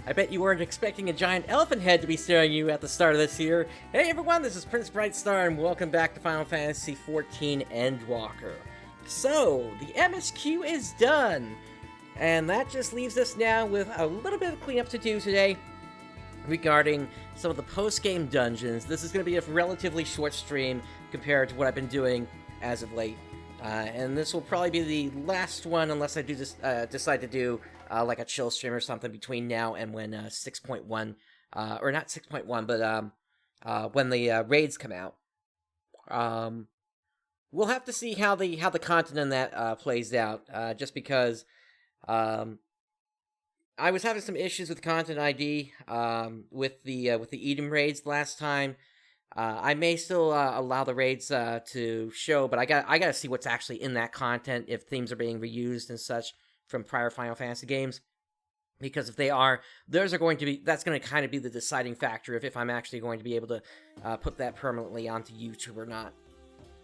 I bet you weren't expecting a giant elephant head to be staring you at the start of this year. Hey everyone, this is PrinceBrightstar, and welcome back to Final Fantasy XIV Endwalker. So, the MSQ is done, and that just leaves us now with a little bit of cleanup to do today regarding some of the post-game dungeons. This is going to be a relatively short stream compared to what I've been doing as of late. And this will probably be the last one unless I do decide to do like a chill stream or something between now and when 6.1, or not 6.1, but when the raids come out. We'll have to see how the content in that plays out, just because I was having some issues with content ID with the Eden raids last time. I may still allow the raids to show, but I gotta see what's actually in that content, if themes are being reused and such from prior Final Fantasy games. Because if they are, that's going to kind of be the deciding factor if I'm actually going to be able to put that permanently onto YouTube or not.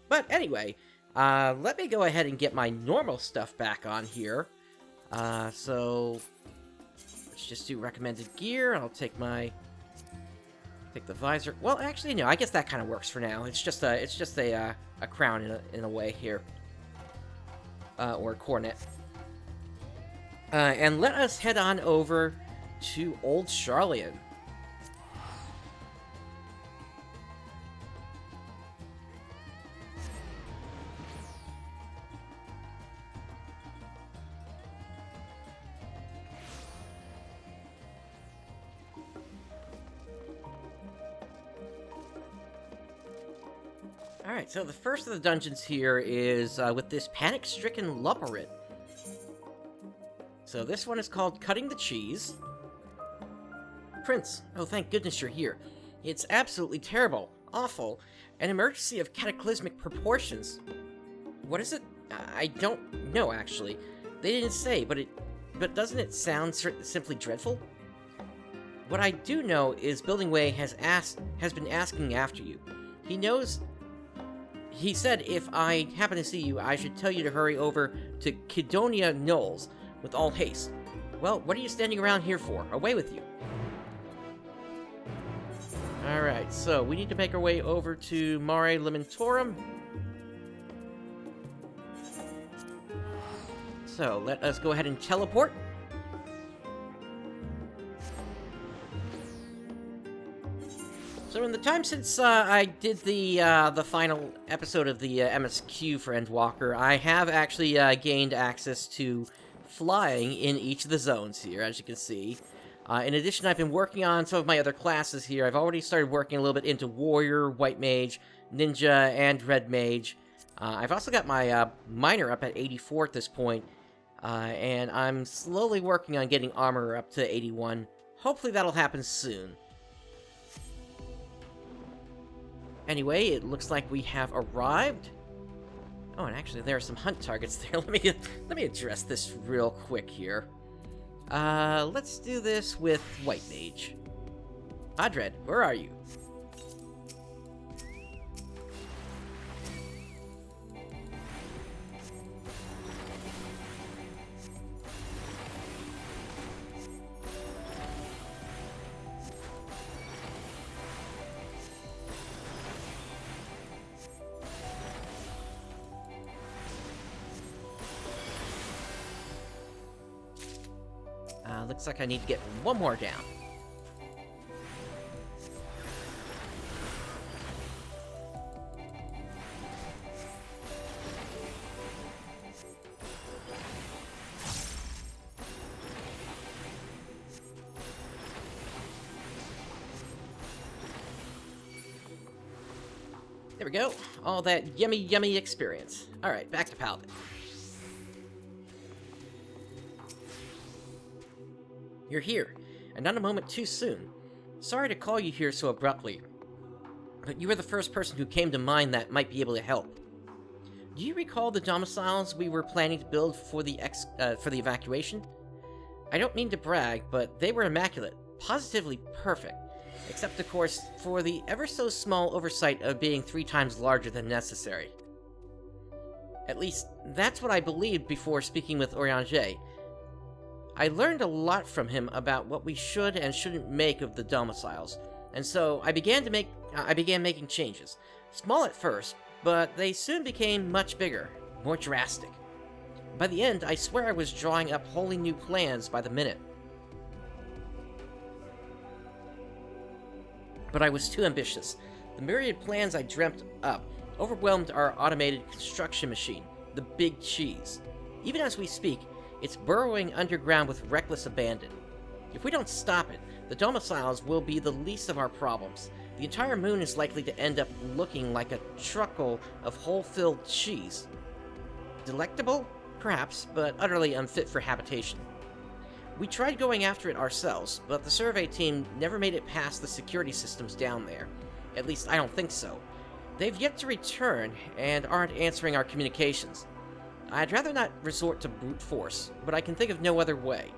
But anyway, let me go ahead and get my normal stuff back on here. So let's just do recommended gear. I'll take the visor. Well, actually, no. I guess that kind of works for now. It's just a crown in a way here, or a coronet. And let us head on over to Old Charlian. Alright, so the first of the dungeons here is with this panic-stricken Luperit. So this one is called Cutting the Cheese. Prince, oh thank goodness you're here. It's absolutely terrible, awful, an emergency of cataclysmic proportions. What is it? I don't know, actually. They didn't say, but doesn't it sound simply dreadful? What I do know is Building Way has been asking after you. He said if I happen to see you, I should tell you to hurry over to Kidonia Knolls with all haste. Well, what are you standing around here for? Away with you. Alright, so we need to make our way over to Mare Lamentorum. So, let us go ahead and teleport. So in the time since I did the final episode of the MSQ for Endwalker, I have actually gained access to flying in each of the zones here, as you can see. In addition, I've been working on some of my other classes here. I've already started working a little bit into Warrior, White Mage, Ninja, and Red Mage. I've also got my Miner up at 84 at this point, and I'm slowly working on getting Armor up to 81. Hopefully that'll happen soon. Anyway, it looks like we have arrived. Oh, and actually, there are some hunt targets there. Let me address this real quick here. Let's do this with White Mage. Adred, where are you? Looks like I need to get one more down. There we go. All that yummy, yummy experience. Alright, back to Paladin. You're here, and not a moment too soon. Sorry to call you here so abruptly, but you were the first person who came to mind that might be able to help. Do you recall the domiciles we were planning to build for the evacuation? I don't mean to brag, but they were immaculate, positively perfect, except of course for the ever so small oversight of being 3 times larger than necessary. At least, that's what I believed before speaking with Oriange. I learned a lot from him about what we should and shouldn't make of the domiciles, and so I began making changes. Small at first, but they soon became much bigger, more drastic. By the end, I swear I was drawing up wholly new plans by the minute. But I was too ambitious. The myriad plans I dreamt up overwhelmed our automated construction machine, the Big Cheese. Even as we speak, it's burrowing underground with reckless abandon. If we don't stop it, the domiciles will be the least of our problems. The entire moon is likely to end up looking like a truckle of hole-filled cheese. Delectable? Perhaps, but utterly unfit for habitation. We tried going after it ourselves, but the survey team never made it past the security systems down there. At least, I don't think so. They've yet to return, and aren't answering our communications. I'd rather not resort to brute force, but I can think of no other way,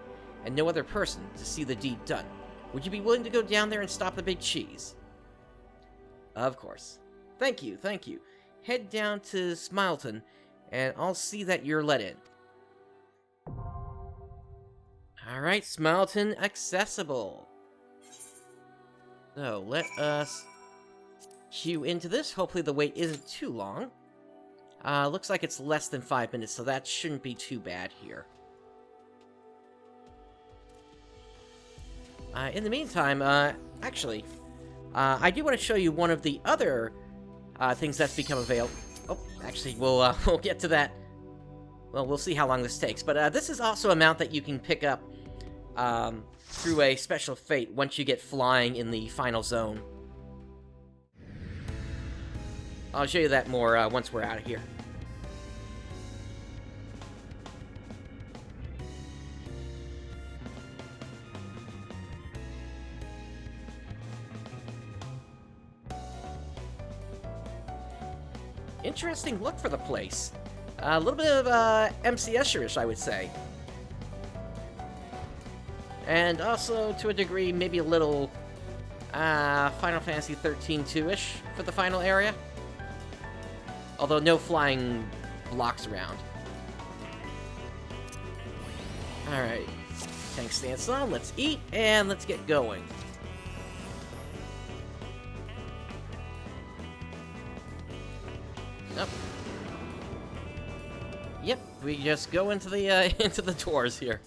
and no other person to see the deed done. Would you be willing to go down there and stop the Big Cheese? Of course. Thank you, thank you. Head down to Smileton, and I'll see that you're let in. Alright, Smileton accessible. So, let us queue into this. Hopefully the wait isn't too long. Looks like it's less than 5 minutes, so that shouldn't be too bad here. In the meantime, actually, I do want to show you one of the other things that's become available. Oh, actually, we'll get to that. Well, we'll see how long this takes. But this is also a mount that you can pick up through a special fate once you get flying in the final zone. I'll show you that more once we're out of here. Interesting look for the place. A little bit of MCS-ish, I would say. And also, to a degree, maybe a little Final Fantasy XIII 2-ish for the final area. Although no flying blocks around. Alright. Tank stance on, let's eat, and let's get going. Nope. Yep, we just go into the into the doors here.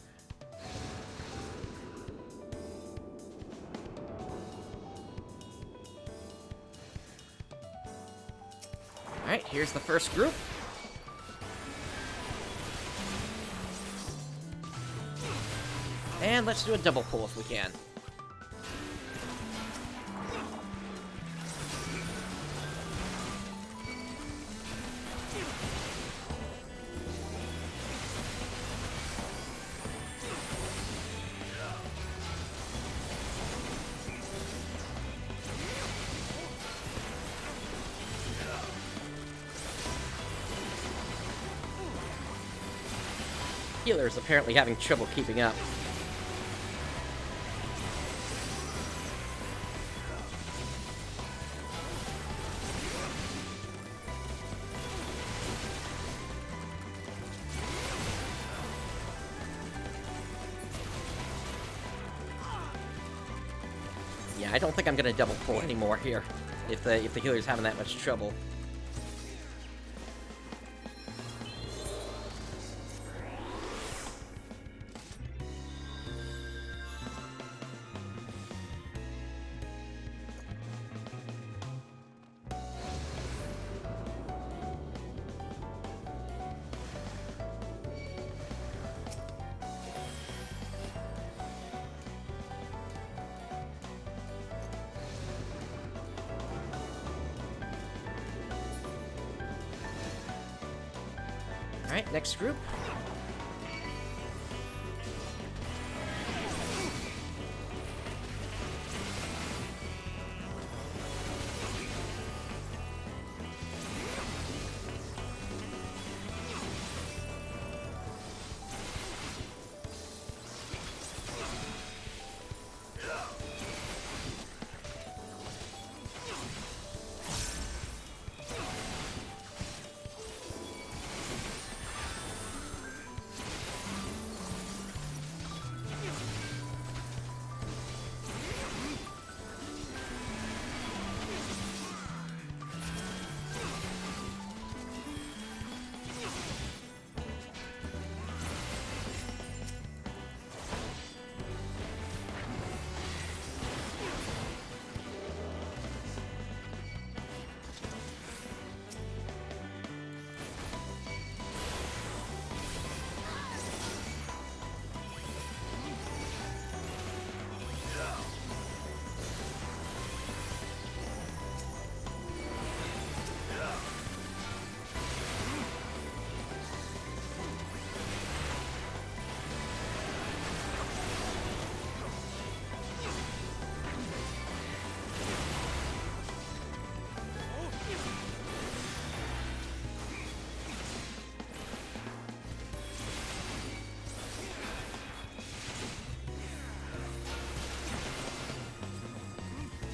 Alright, here's the first group. And let's do a double pull if we can. Healer's apparently having trouble keeping up. Yeah, I don't think I'm gonna double pull anymore here, if the healer's having that much trouble. Alright, next group.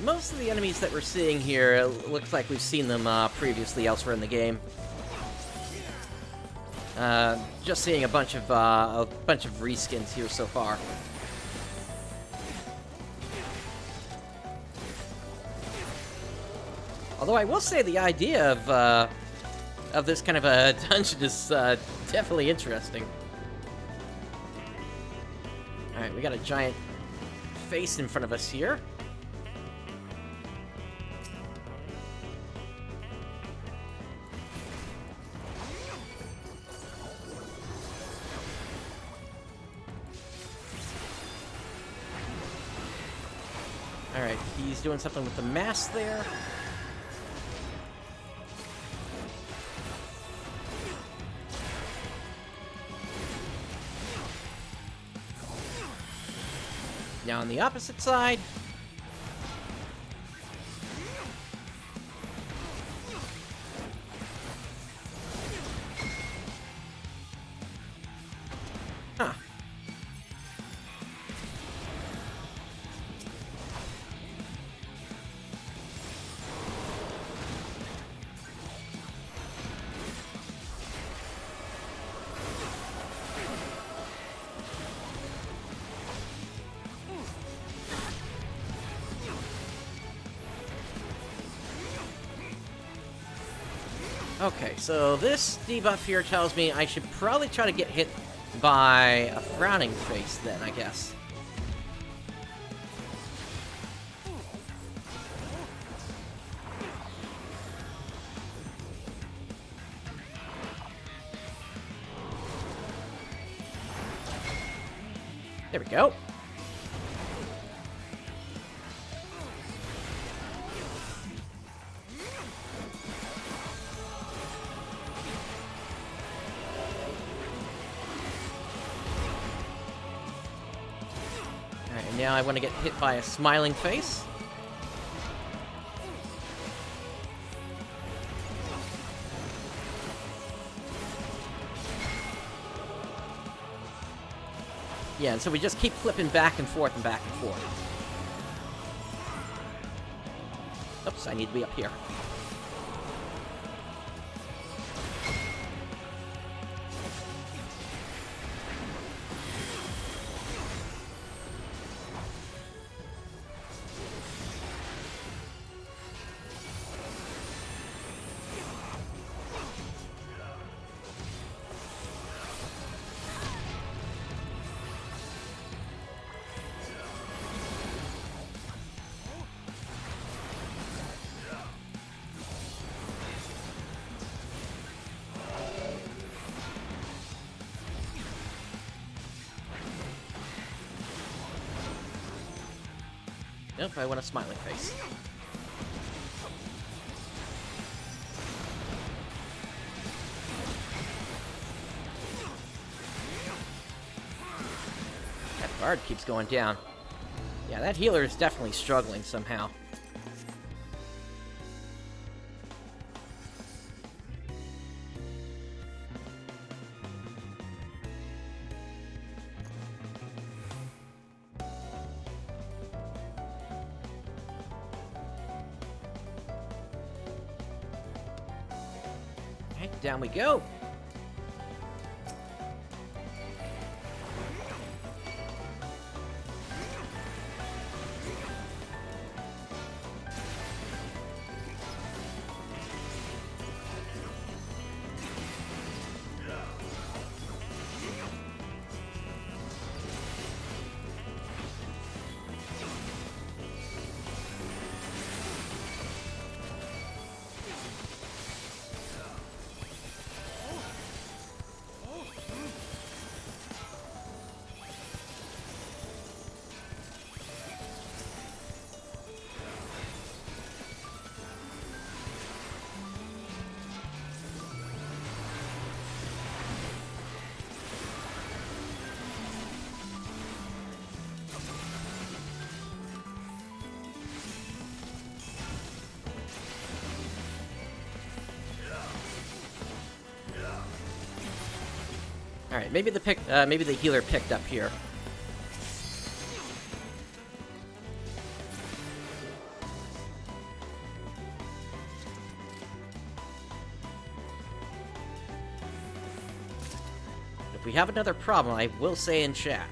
Most of the enemies that we're seeing here, it looks like we've seen them previously elsewhere in the game. Just seeing a bunch of reskins here so far. Although I will say the idea of this kind of a dungeon is definitely interesting. All right, we got a giant face in front of us here. Alright, he's doing something with the mask there. Now on the opposite side. Huh. Okay, so this debuff here tells me I should probably try to get hit by a frowning face then, I guess. There we go. Now I want to get hit by a smiling face. Yeah, and so we just keep flipping back and forth and back and forth. Oops, I need to be up here. Nope, I want a smiling face. That guard keeps going down. Yeah, that healer is definitely struggling somehow. Down we go. All right, maybe the healer picked up here. we have another problem, I will say in chat.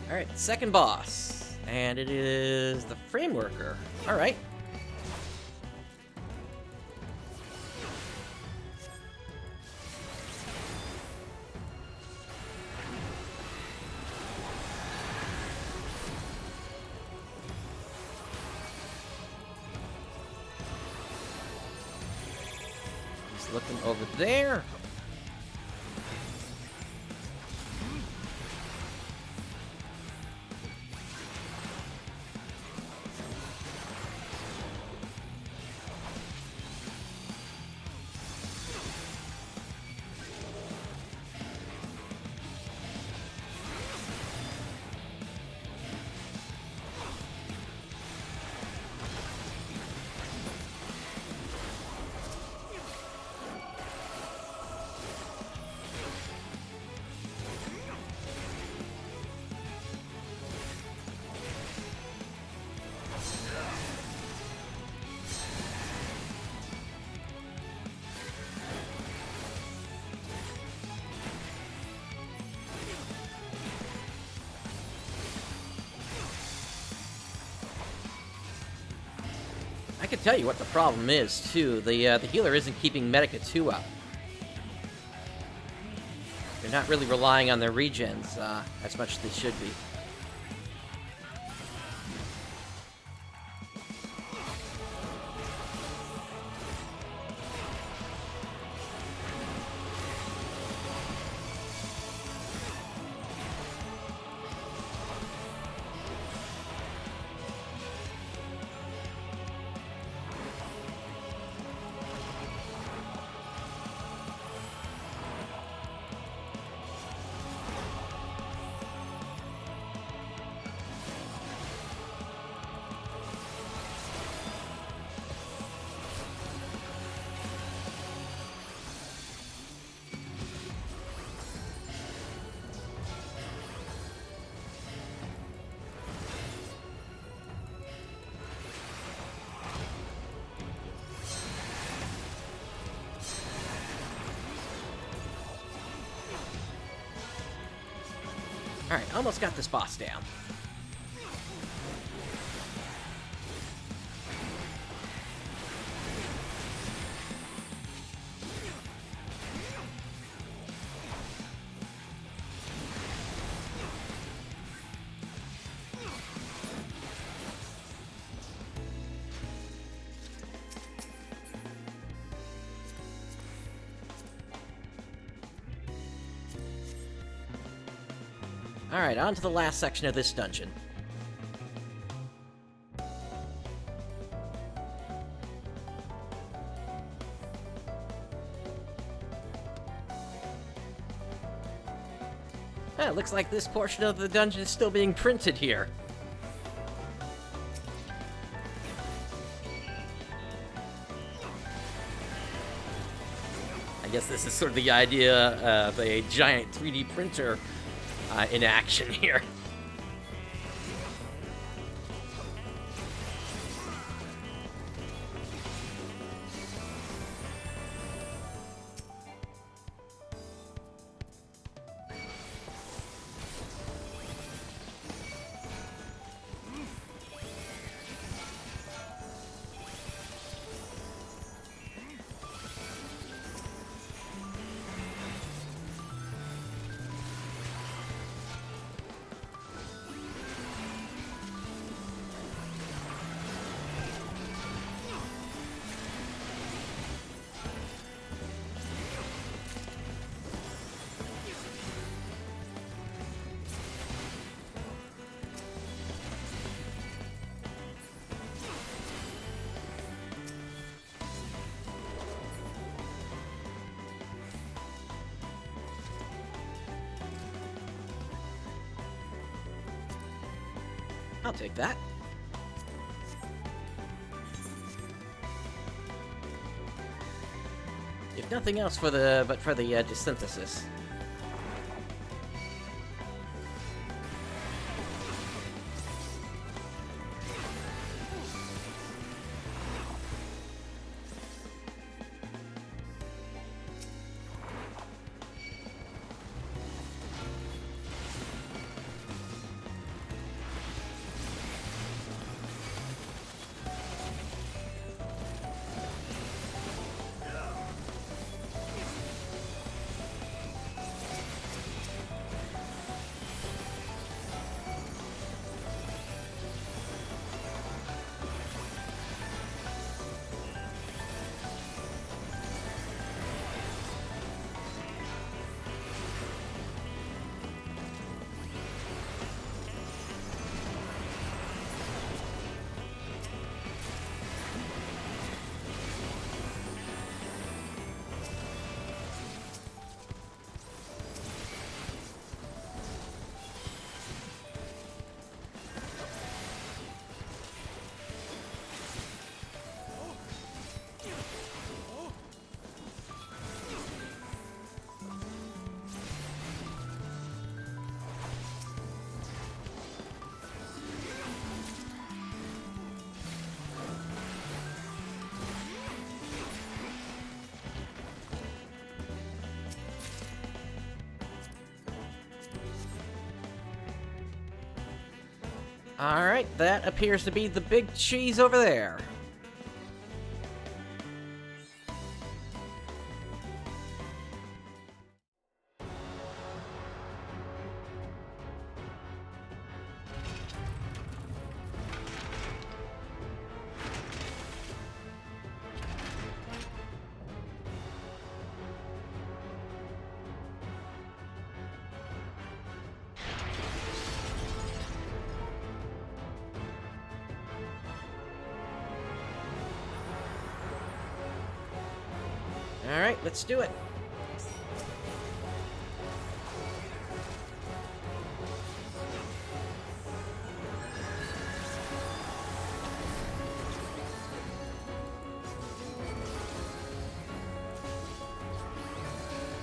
Alright, second boss. And it is the Frameworker. Alright. He's looking over there. I can tell you what the problem is, too. The healer isn't keeping Medica 2 up. They're not really relying on their regens as much as they should be. Alright, almost got this boss down. Alright, on to the last section of this dungeon. It looks like this portion of the dungeon is still being printed here. guess this is sort of the idea of a giant 3D printer in action here. I'll take that. If nothing else for the desynthesis. Alright, that appears to be the big cheese over there. Alright, let's do it.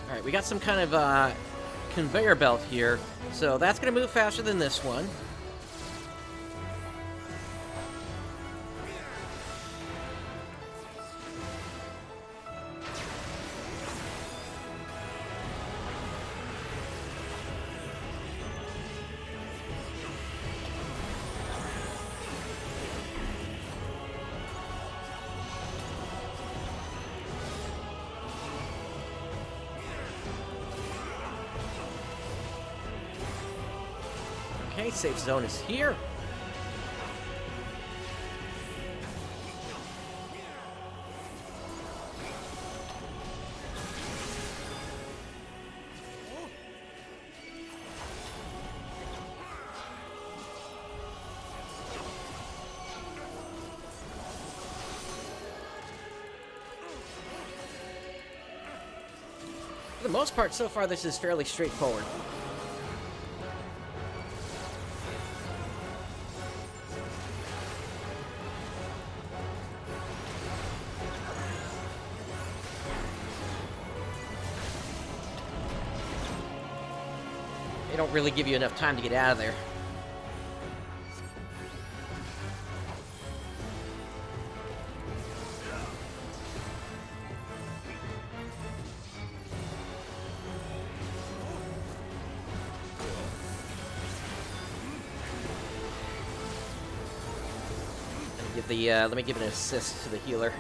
Alright, we got some kind of conveyor belt here, so that's going to move faster than this one. Okay, safe zone is here. For the most part, so far, this is fairly straightforward. don't really give you enough time to get out of there. Let me give an assist to the healer.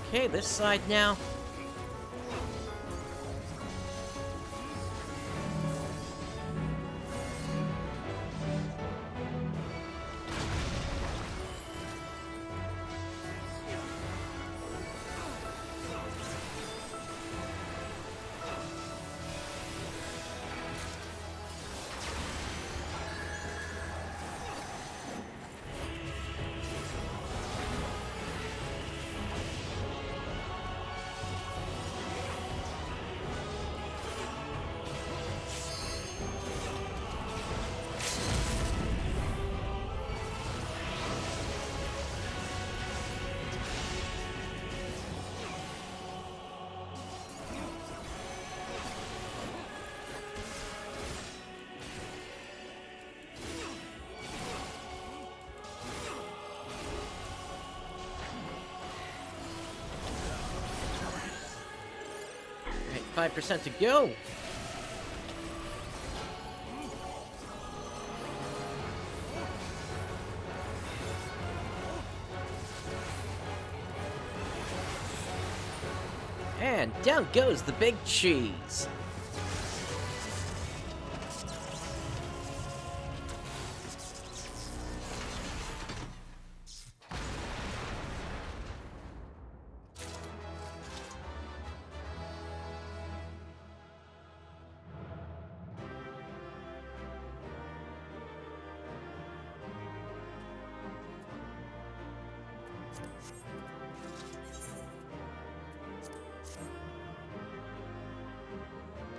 Okay, this side now. Alright, 5% to go. And down goes the big cheese.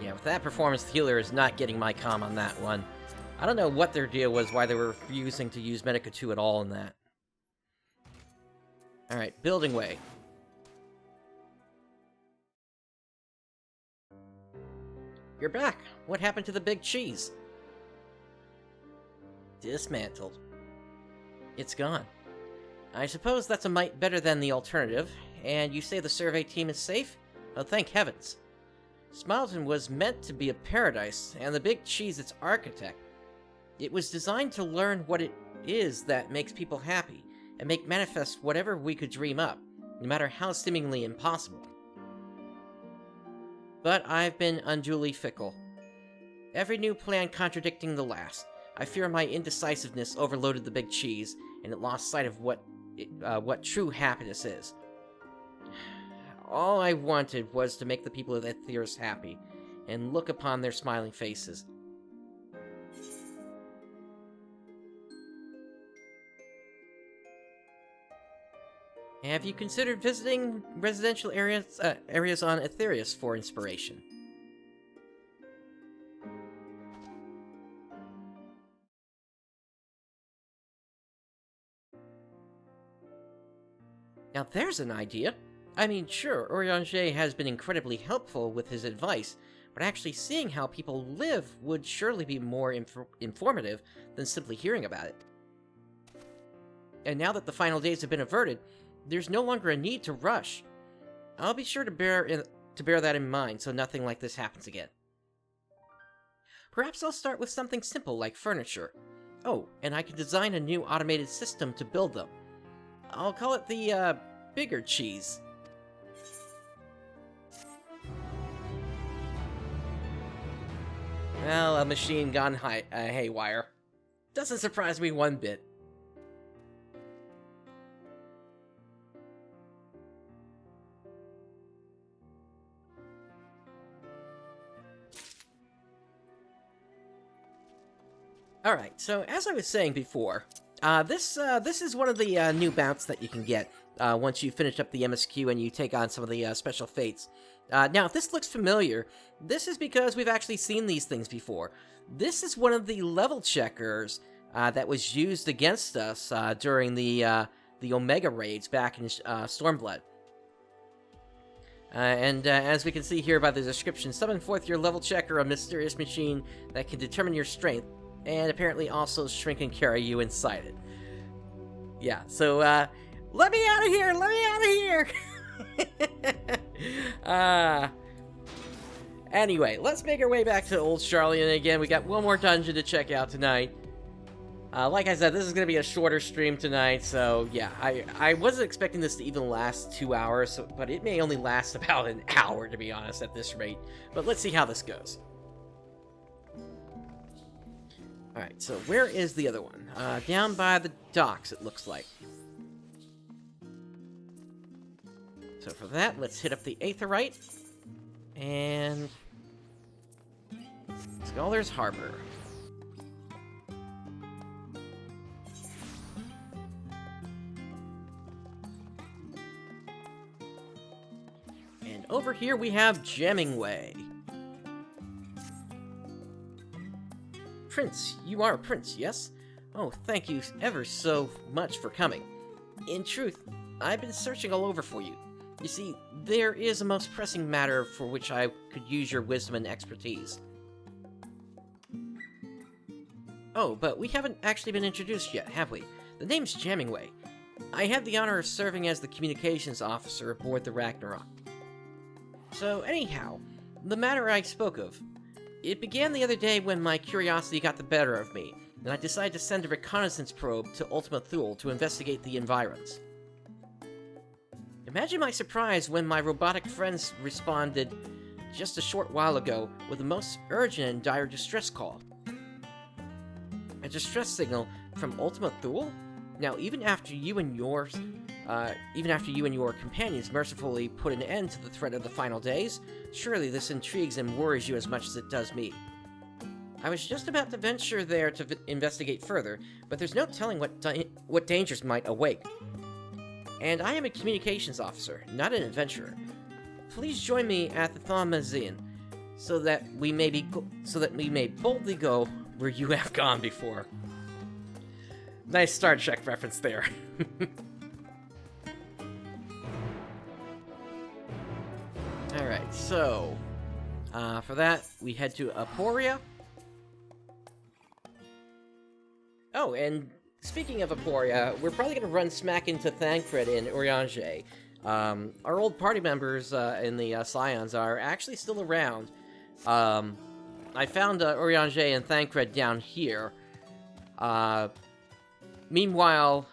Yeah, with that performance, the healer is not getting my comm on that one. I don't know what their deal was, why they were refusing to use Medica 2 at all in that. Alright, building way. You're back. What happened to the big cheese? Dismantled. It's gone. I suppose that's a mite better than the alternative, and you say the survey team is safe? Oh, thank heavens. Smileton was meant to be a paradise, and the big cheese its architect. It was designed to learn what it is that makes people happy, and make manifest whatever we could dream up, no matter how seemingly impossible. But I've been unduly fickle. Every new plan contradicting the last. I fear my indecisiveness overloaded the big cheese, and it lost sight of what true happiness is. All I wanted was to make the people of Aetheris happy, and look upon their smiling faces. Have you considered visiting residential areas on Aetheris for inspiration? Now there's an idea. I mean, sure, Orianger has been incredibly helpful with his advice, but actually seeing how people live would surely be more informative than simply hearing about it. And now that the final days have been averted, there's no longer a need to rush. I'll be sure to bear that in mind so nothing like this happens again. Perhaps I'll start with something simple like furniture. Oh, and I can design a new automated system to build them. I'll call it the, bigger cheese. Well, a machine gone haywire. Doesn't surprise me one bit. Alright, so as I was saying before, this is one of the new mounts that you can get once you finish up the MSQ and you take on some of the special fates. Now, if this looks familiar, this is because we've actually seen these things before. This is one of the level checkers that was used against us during the Omega raids back in Stormblood. And as we can see here by the description, summon forth your level checker, a mysterious machine that can determine your strength, and apparently also shrink and carry you inside it. Yeah, so, let me out of here! Let me out of here! Anyway, let's make our way back to Old Charlie, and again, we got one more dungeon to check out tonight. Like I said, this is going to be a shorter stream tonight, so yeah, I wasn't expecting this to even last 2 hours, but it may only last about an hour, to be honest, at this rate. But let's see how this goes. Alright, so where is the other one? Down by the docks, it looks like. So for that, let's hit up the Aetherite, and Scholar's Harbor. And over here we have Jammingway. Prince, you are a prince, yes? Oh, thank you ever so much for coming. In truth, I've been searching all over for you. You see, there is a most pressing matter for which I could use your wisdom and expertise. Oh, but we haven't actually been introduced yet, have we? The name's Jammingway. I have the honor of serving as the communications officer aboard the Ragnarok. So, anyhow, the matter I spoke of. It began the other day when my curiosity got the better of me, and I decided to send a reconnaissance probe to Ultima Thule to investigate the environs. Imagine my surprise when my robotic friends responded just a short while ago with the most urgent and dire distress call. A distress signal from Ultima Thule? Now, even after you and your companions mercifully put an end to the threat of the final days, surely this intrigues and worries you as much as it does me. I was just about to venture there to investigate further, but there's no telling what dangers might await. And I am a communications officer, not an adventurer. Please join me at the Thaumazian, so that we may boldly go where you have gone before. Nice Star Trek reference there. Alright, so for that we head to Aporia. Oh, and speaking of Aporia, we're probably going to run smack into Thancred and Urianger. Our old party members in the Scions are actually still around. I found Urianger and Thancred down here. Meanwhile,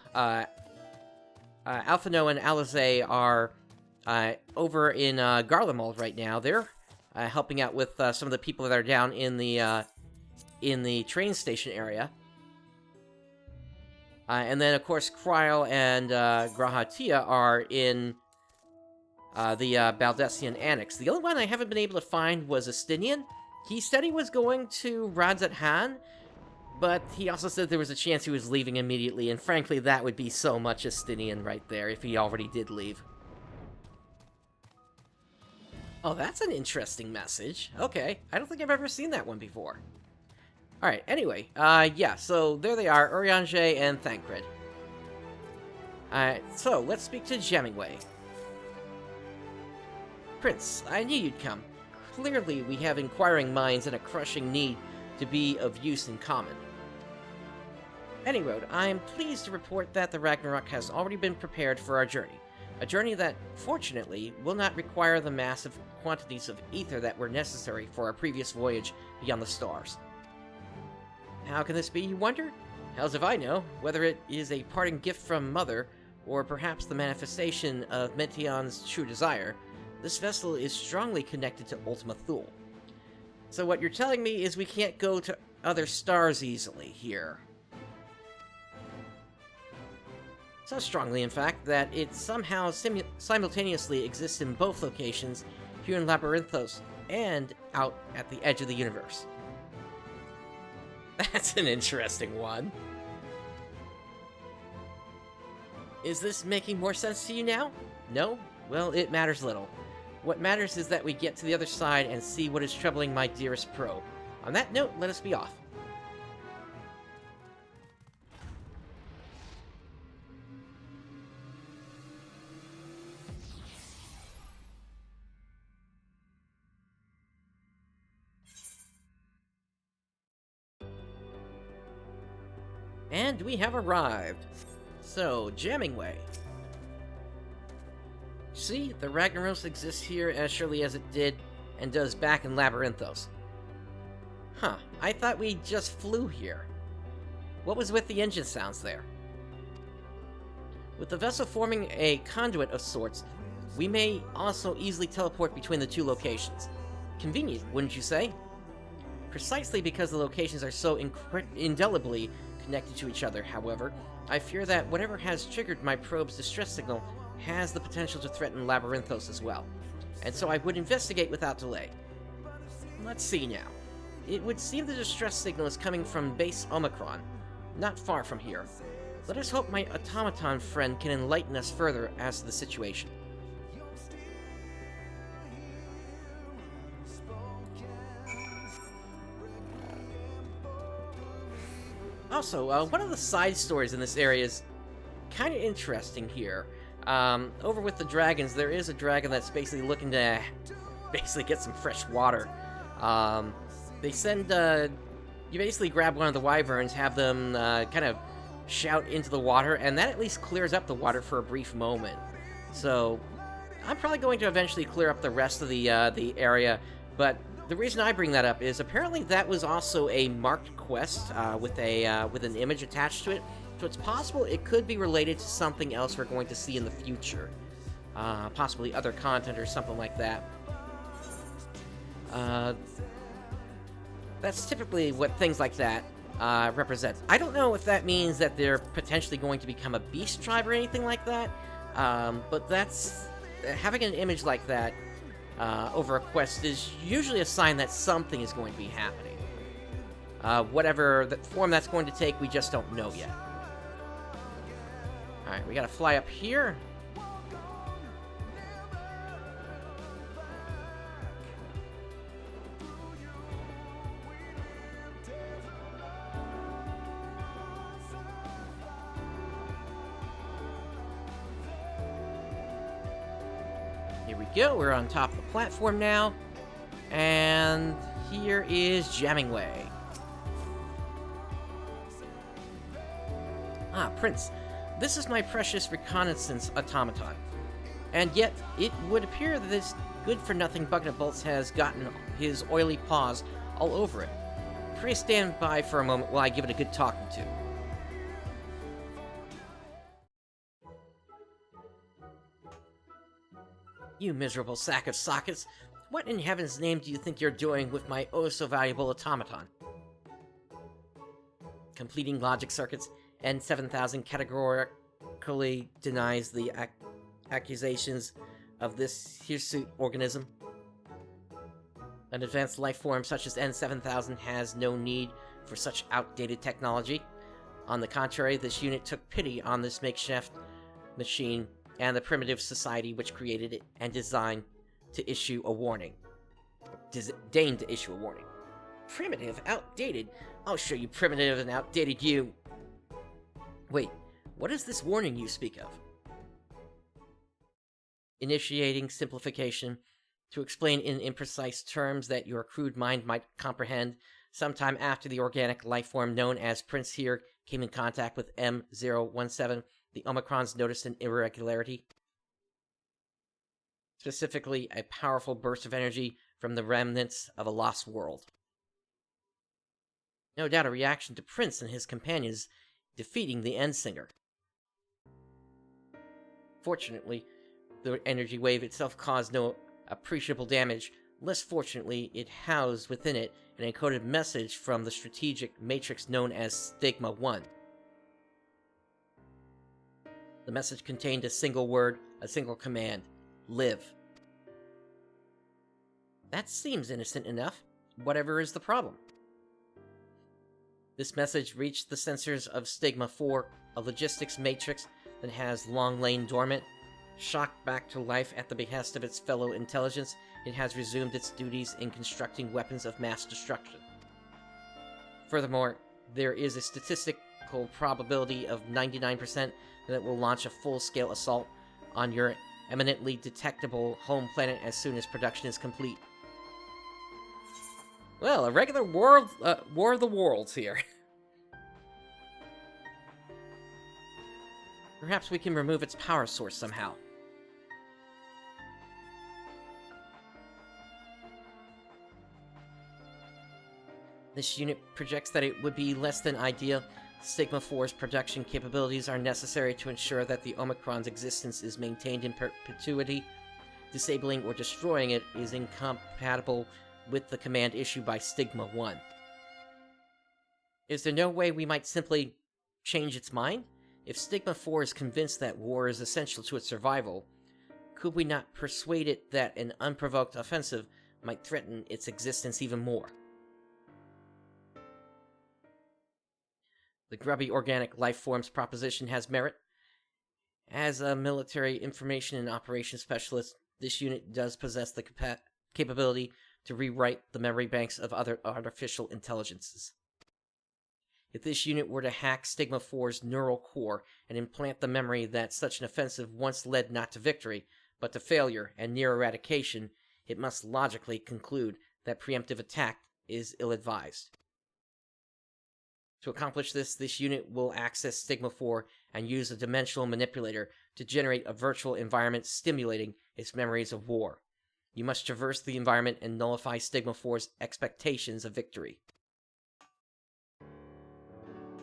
Alphino and Alizé are over in Garlemald right now. They're helping out with some of the people that are down in the train station area. And then, of course, Kryl and Grahatia are in the Baldessian Annex. The only one I haven't been able to find was Astinian. He said he was going to Radzat Han, but he also said there was a chance he was leaving immediately, and frankly, that would be so much Astinian right there if he already did leave. Oh, that's an interesting message. Okay, I don't think I've ever seen that one before. Alright, anyway, yeah, so there they are, Urianger and Thancred. So, let's speak to Jammingway. Prince, I knew you'd come. Clearly, we have inquiring minds and a crushing need to be of use in common. Anyway, I am pleased to report that the Ragnarok has already been prepared for our journey. A journey that, fortunately, will not require the massive quantities of ether that were necessary for our previous voyage beyond the stars. How can this be, you wonder? Hells if I know, whether it is a parting gift from Mother, or perhaps the manifestation of Meteon's true desire, this vessel is strongly connected to Ultima Thule. So what you're telling me is we can't go to other stars easily here. So strongly, in fact, that it somehow simultaneously exists in both locations, here in Labyrinthos, and out at the edge of the universe. That's an interesting one. Is this making more sense to you now? No? Well, it matters little. What matters is that we get to the other side and see what is troubling my dearest probe. On that note, let us be off. And we have arrived. So, Jamming Way. See, the Ragnaros exists here as surely as it did and does back in Labyrinthos. Huh, I thought we just flew here. What was with the engine sounds there? With the vessel forming a conduit of sorts, we may also easily teleport between the two locations. Convenient, wouldn't you say? Precisely because the locations are so indelibly connected to each other, however, I fear that whatever has triggered my probe's distress signal has the potential to threaten Labyrinthos as well, and so I would investigate without delay. Let's see now. It would seem the distress signal is coming from base Omicron, not far from here. Let us hope my automaton friend can enlighten us further as to the situation. Also, one of the side stories in this area is kind of interesting here. Over with the dragons, there is a dragon that's basically looking to get some fresh water. They send, you basically grab one of the wyverns, have them kind of shout into the water, and that at least clears up the water for a brief moment. So, I'm probably going to eventually clear up the rest of the area, but the reason I bring that up is apparently that was also a marked quest with an image attached to it. So it's possible it could be related to something else we're going to see in the future. Possibly other content or something like that. That's typically what things like that represent. I don't know if that means that they're potentially going to become a beast tribe or anything like that. But that's... having an image like that over a quest is usually a sign that something is going to be happening. Whatever the form that's going to take, we just don't know yet. Alright, we gotta fly up here. Here we go, we're on top of the platform now. And here is Jamming Way. Ah, Prince. This is my precious reconnaissance automaton. And yet, it would appear that this good-for-nothing bucket of bolts has gotten his oily paws all over it. Pray stand by for a moment while I give it a good talking to. You miserable sack of sockets! What in heaven's name do you think you're doing with my oh-so-valuable automaton? Completing logic circuits, N7000 categorically denies the accusations of this hirsute organism. An advanced life form such as N7000 has no need for such outdated technology. On the contrary, this unit took pity on this makeshift machine and the primitive society which created it and designed to issue a warning. Deigned to issue a warning. Primitive? Outdated? I'll show you primitive and outdated you! Wait, what is this warning you speak of? Initiating simplification to explain in imprecise terms that your crude mind might comprehend. Sometime after the organic life form known as Prince here came in contact with M017, the Omicrons noticed an irregularity. Specifically, a powerful burst of energy from the remnants of a lost world. No doubt a reaction to Prince and his companions defeating the Endsinger. Fortunately, the energy wave itself caused no appreciable damage. Less fortunately, it housed within it an encoded message from the strategic matrix known as Stigma 1. The message contained a single word, a single command: live. That seems innocent enough. Whatever is the problem? This message reached the sensors of Stigma 4, a logistics matrix that has long lain dormant. Shocked back to life at the behest of its fellow intelligence, it has resumed its duties in constructing weapons of mass destruction. Furthermore, there is a statistical probability of 99% that it will launch a full-scale assault on your eminently detectable home planet as soon as production is complete. Well, a regular War of the Worlds here. Perhaps we can remove its power source somehow. This unit projects that it would be less than ideal. Sigma 4's production capabilities are necessary to ensure that the Omicron's existence is maintained in perpetuity. Disabling or destroying it is incompatible with the command issued by Stigma 1. Is there no way we might simply change its mind? If Stigma 4 is convinced that war is essential to its survival, could we not persuade it that an unprovoked offensive might threaten its existence even more? The grubby organic life forms proposition has merit. As a military information and operations specialist, this unit does possess the capability to rewrite the memory banks of other artificial intelligences. If this unit were to hack Stigma 4's neural core and implant the memory that such an offensive once led not to victory, but to failure and near eradication, it must logically conclude that preemptive attack is ill-advised. To accomplish this, this unit will access Stigma 4 and use a dimensional manipulator to generate a virtual environment stimulating its memories of war. You must traverse the environment and nullify Stigma 4's expectations of victory.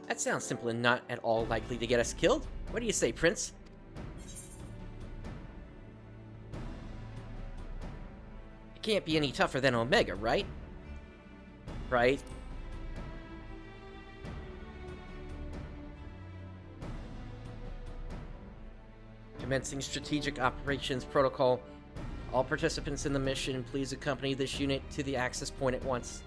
That sounds simple and not at all likely to get us killed. What do you say, Prince? It can't be any tougher than Omega, right? Right? Commencing Strategic Operations Protocol. All participants in the mission, please accompany this unit to the access point at once.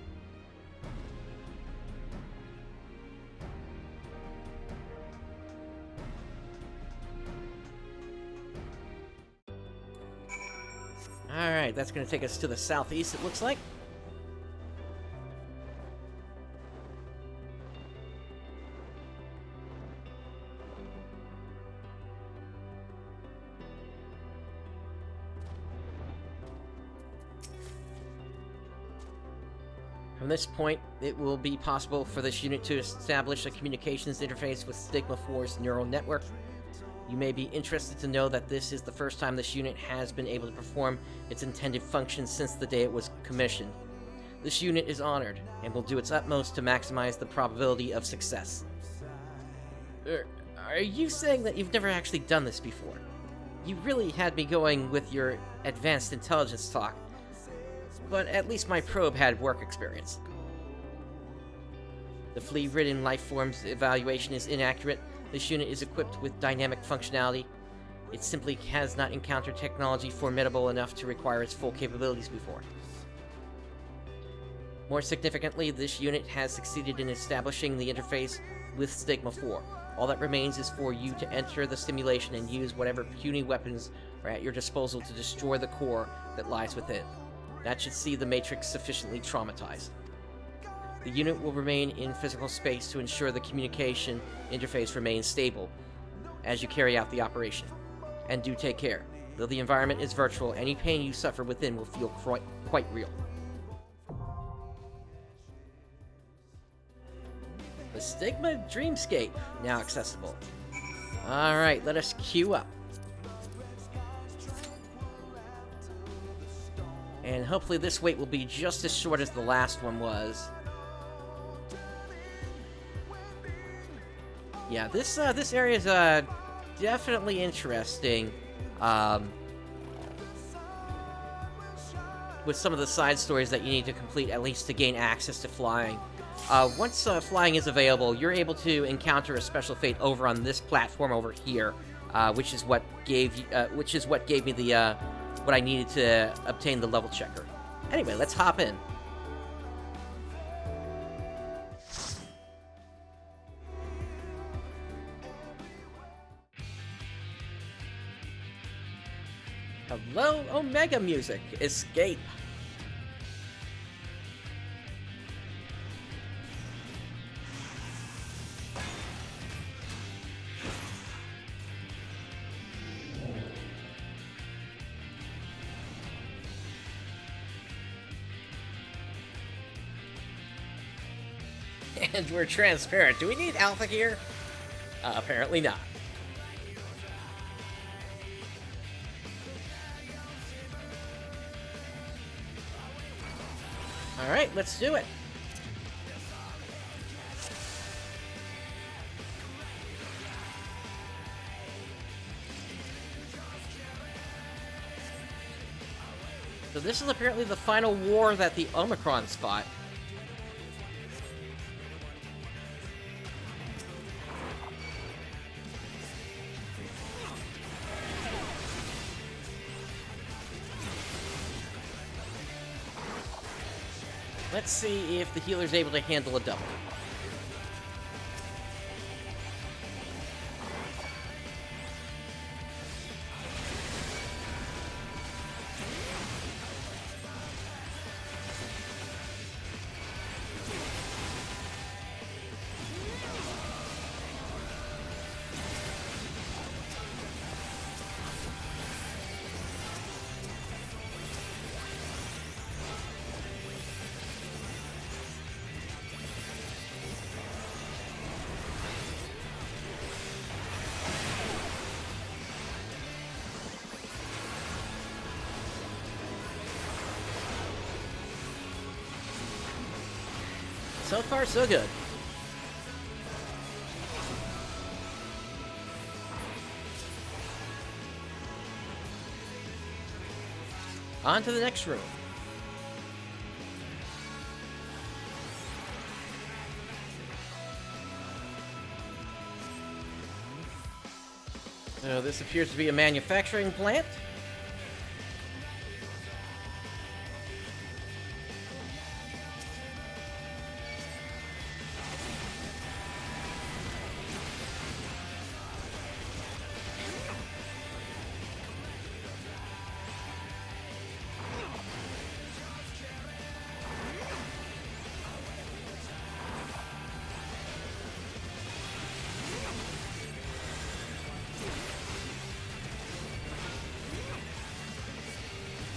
Alright, that's going to take us to the southeast, it looks like. From this point, it will be possible for this unit to establish a communications interface with Stigma 4's neural network. You may be interested to know that this is the first time this unit has been able to perform its intended function since the day it was commissioned. This unit is honored, and will do its utmost to maximize the probability of success. Are you saying that you've never actually done this before? You really had me going with your advanced intelligence talk. But at least my probe had work experience. The flea-ridden life form's evaluation is inaccurate. This unit is equipped with dynamic functionality. It simply has not encountered technology formidable enough to require its full capabilities before. More significantly, this unit has succeeded in establishing the interface with Stigma 4. All that remains is for you to enter the simulation and use whatever puny weapons are at your disposal to destroy the core that lies within. That should see the Matrix sufficiently traumatized. The unit will remain in physical space to ensure the communication interface remains stable as you carry out the operation. And do take care. Though the environment is virtual, any pain you suffer within will feel quite real. The Stigma Dreamscape, now accessible. Alright, let us queue up. And hopefully this wait will be just as short as the last one was. Yeah, this area is definitely interesting. With some of the side stories that you need to complete, at least to gain access to flying. Once flying is available, you're able to encounter a special fate over on this platform over here, which is what gave me the what I needed to obtain the level checker. Anyway, let's hop in. Hello, Omega music. Escape. And we're transparent. Do we need alpha here? Apparently not. Alright, let's do it. So this is apparently the final war that the Omicrons fought. Let's see if the healer's able to handle a double. So far, so good. On to the next room. So this appears to be a manufacturing plant.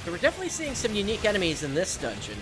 So we're definitely seeing some unique enemies in this dungeon.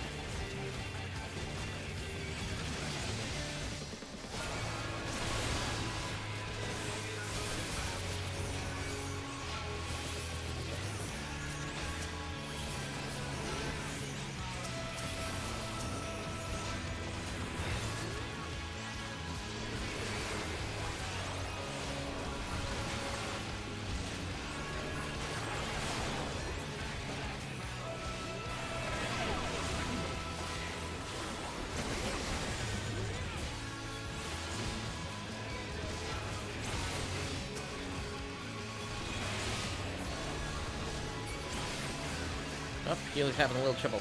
Oh, healer's having a little trouble.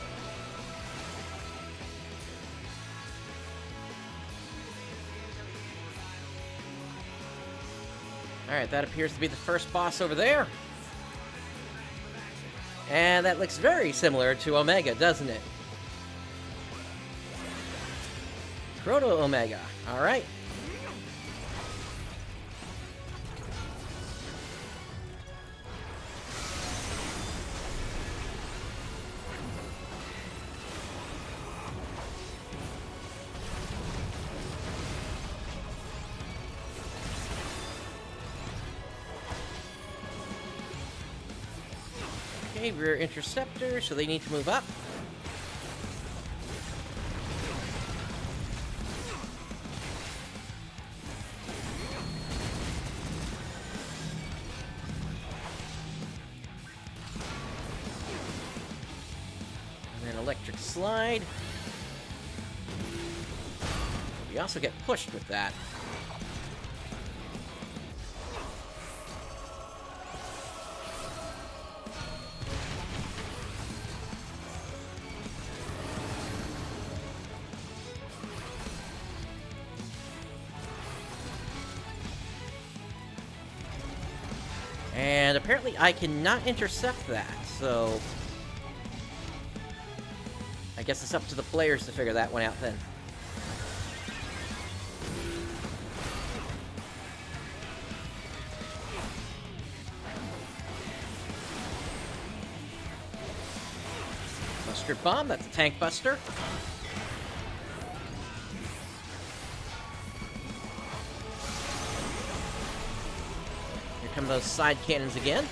Alright, that appears to be the first boss over there. And that looks very similar to Omega, doesn't it? Proto-Omega. Alright. Okay, rear interceptor, so they need to move up. And then electric slide. We also get pushed with that. And a apparently I cannot intercept that, so... I guess it's up to the players to figure that one out then. Buster Bomb, that's a tank buster. Here come those side cannons again.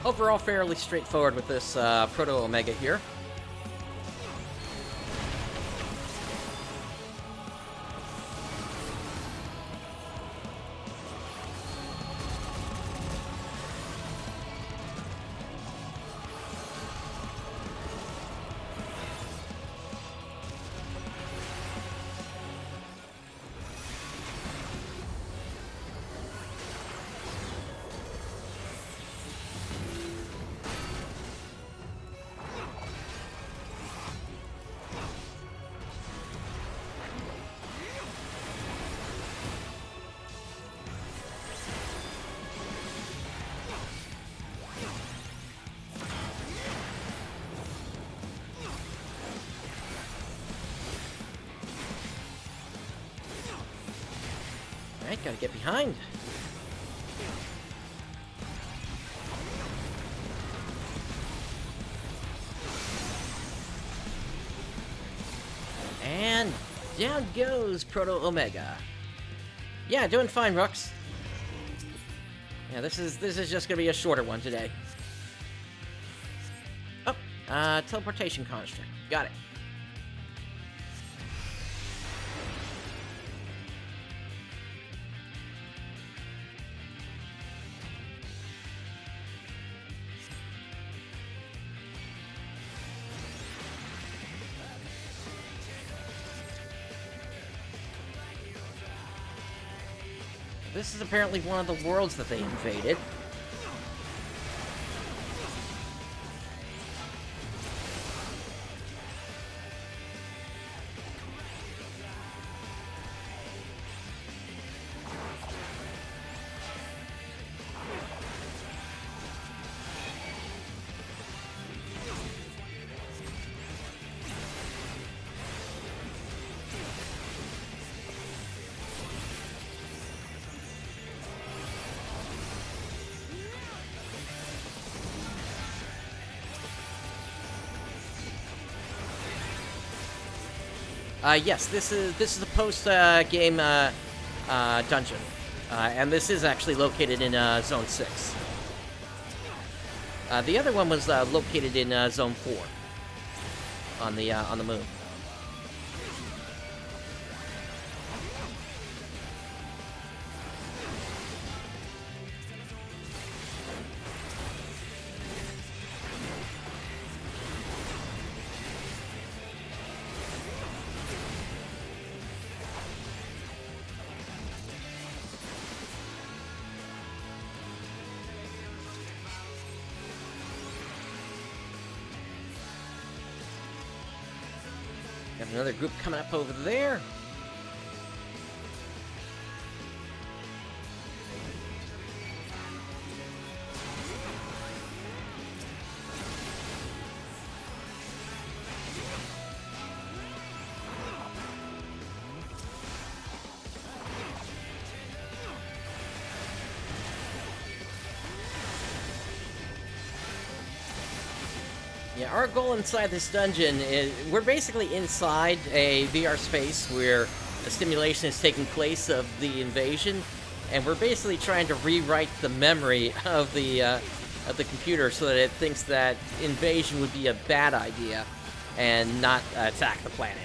Overall, fairly straightforward with this Proto-Omega here. Alright, gotta get behind. And down goes Proto-Omega. Yeah, doing fine, Rux. Yeah, this is just gonna be a shorter one today. Oh, teleportation construct. Got it. This is apparently one of the worlds that they invaded. Yes, this is a post-game dungeon, and this is actually located in Zone 6. The other one was located in Zone 4 on the moon. Got another group coming up over there. Yeah, our goal inside this dungeon is we're basically inside a VR space where a simulation is taking place of the invasion, and we're basically trying to rewrite the memory of the computer so that it thinks that invasion would be a bad idea and not attack the planet.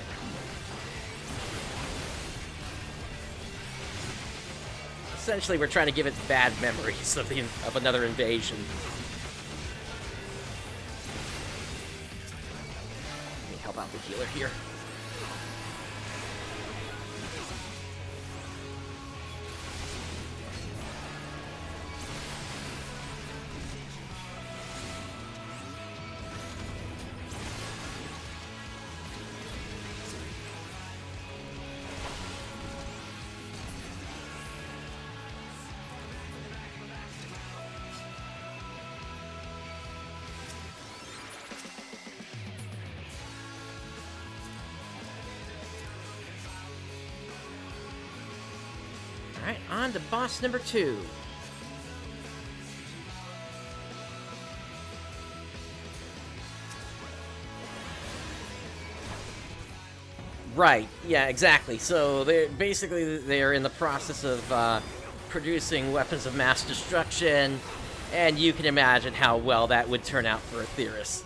Essentially, we're trying to give it bad memories of another invasion. Help out the healer here. on to boss number 2. Right, yeah, exactly. So they're in the process of producing weapons of mass destruction, and you can imagine how well that would turn out for a theorist.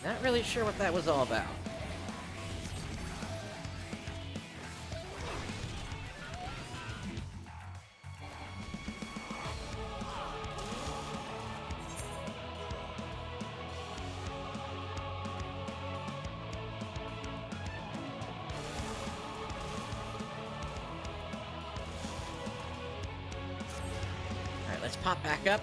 Not really sure what that was all about. Alright, let's pop back up.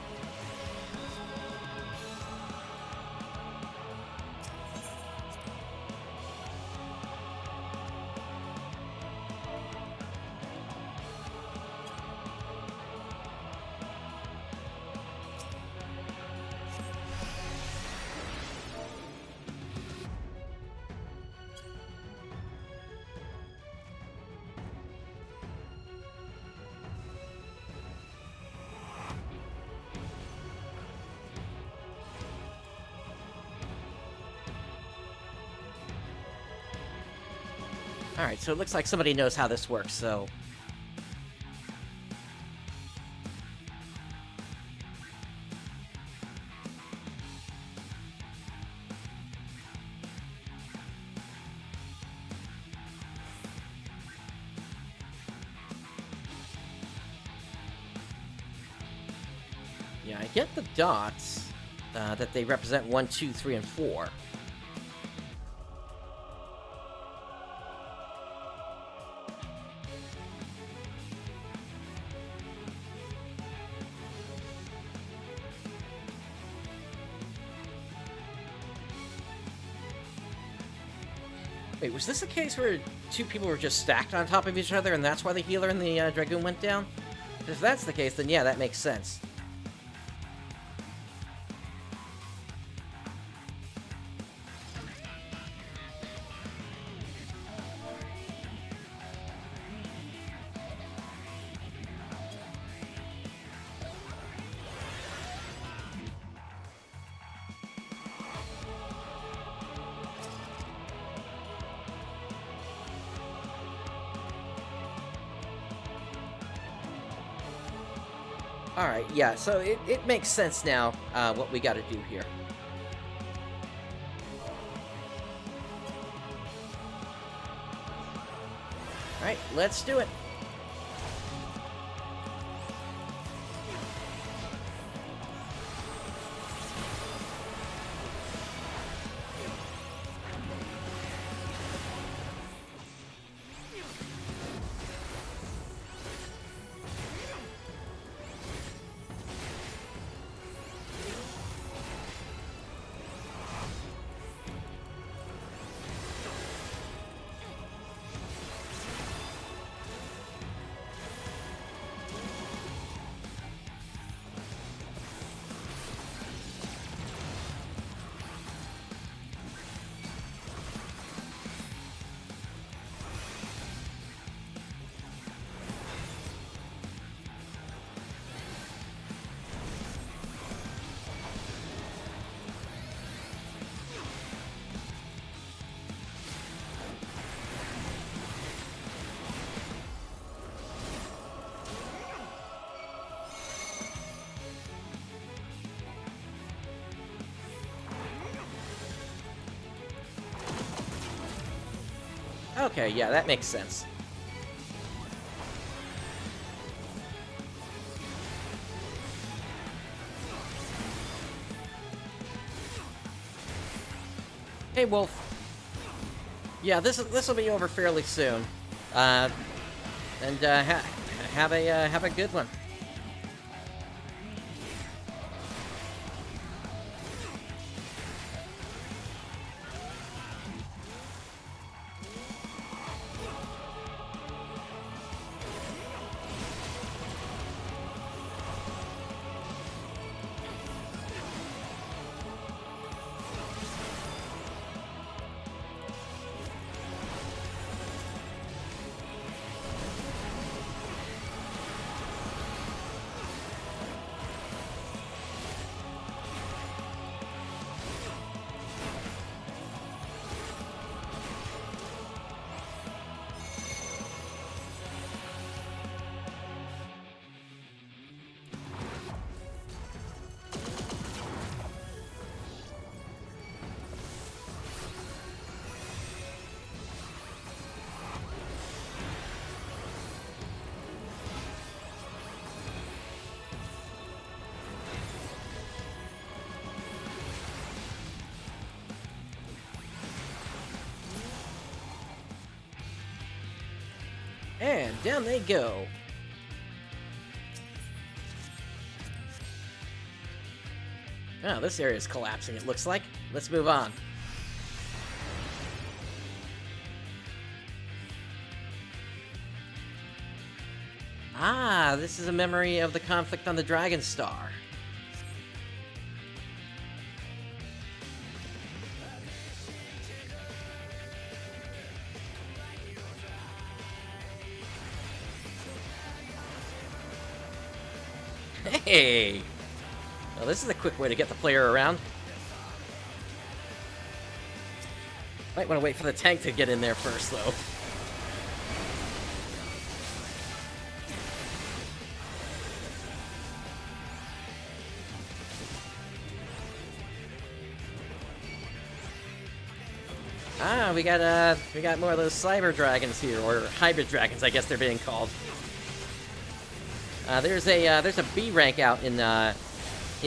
Alright, so it looks like somebody knows how this works, so... Yeah, I get the dots, that they represent 1, 2, 3, and 4. Wait, was this a case where two people were just stacked on top of each other, and that's why the healer and the Dragoon went down? If that's the case, then yeah, that makes sense. Alright, yeah, so it makes sense now, what we gotta do here. Alright, let's do it. Okay, yeah, that makes sense. Hey, Wolf. Yeah, this will be over fairly soon. And have a good one. And down they go. Oh, this area is collapsing, it looks like. Let's move on. Ah, this is a memory of the conflict on the Dragon Star. Hey! Well, this is a quick way to get the player around. Might want to wait for the tank to get in there first, though. Ah, we got more of those cyber dragons here, or hybrid dragons, I guess they're being called. There's a B rank out in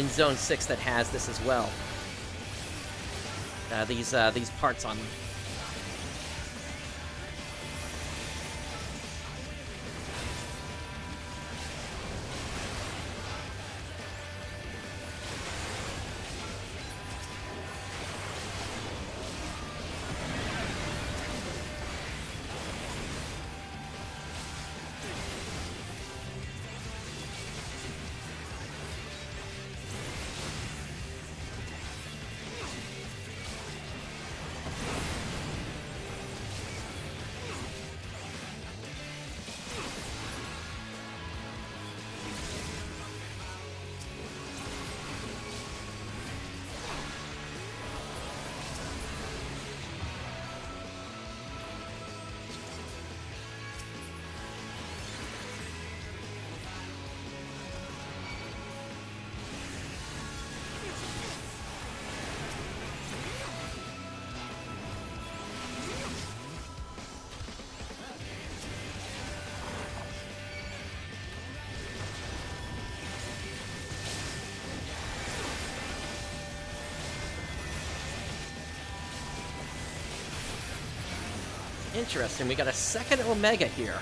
Zone 6 that has this as well. These parts on them. Interesting, we got a second Omega here.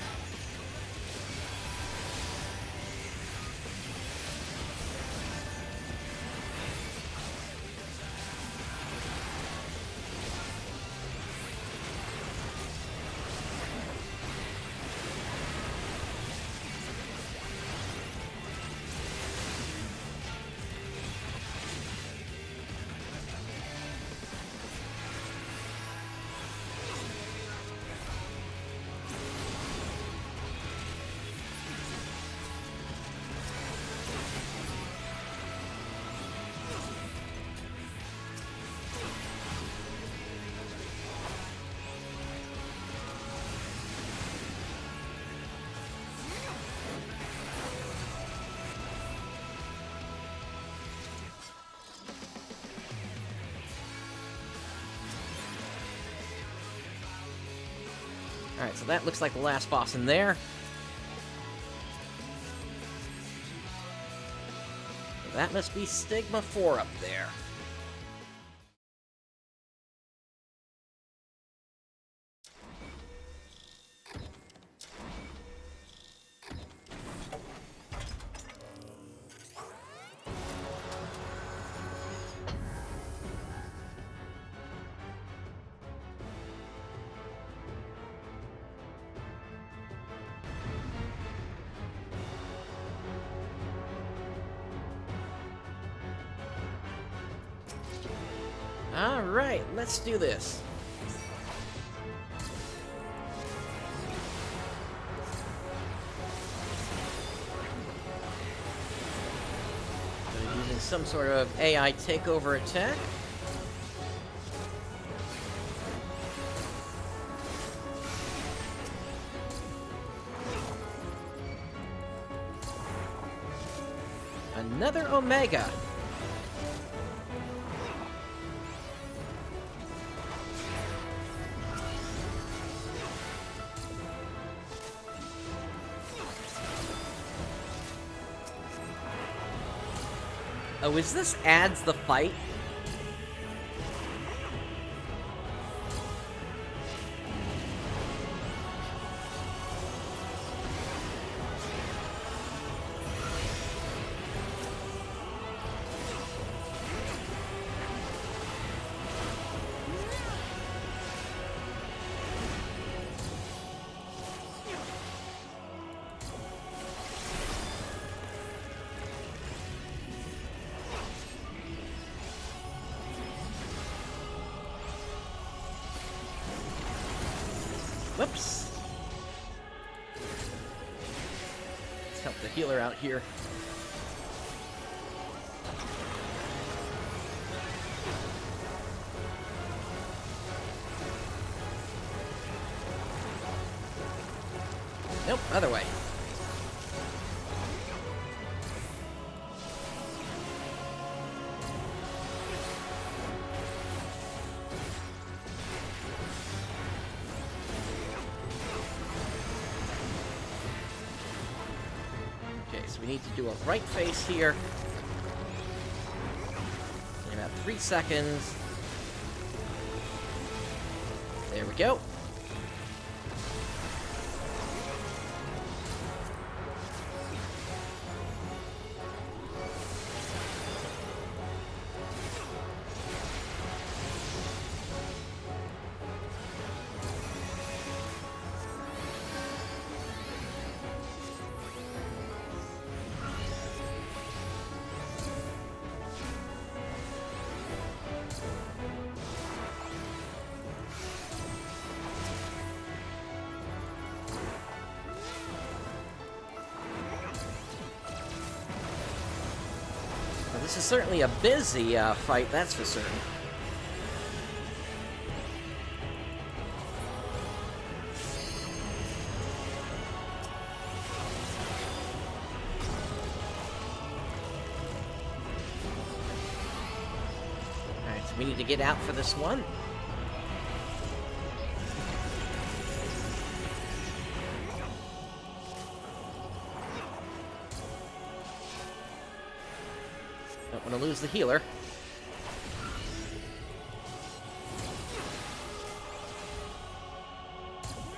Alright, so that looks like the last boss in there. So that must be Stigma 4 up there. Alright, let's do this. So using some sort of AI takeover attack. Another Omega. Oh, is this adds the fight? Whoops. Let's help the healer out here. Nope, other way. We need to do a right face here. In about 3 seconds. There we go. This is certainly a busy fight, that's for certain. Alright, so we need to get out for this one. Don't want to lose the healer.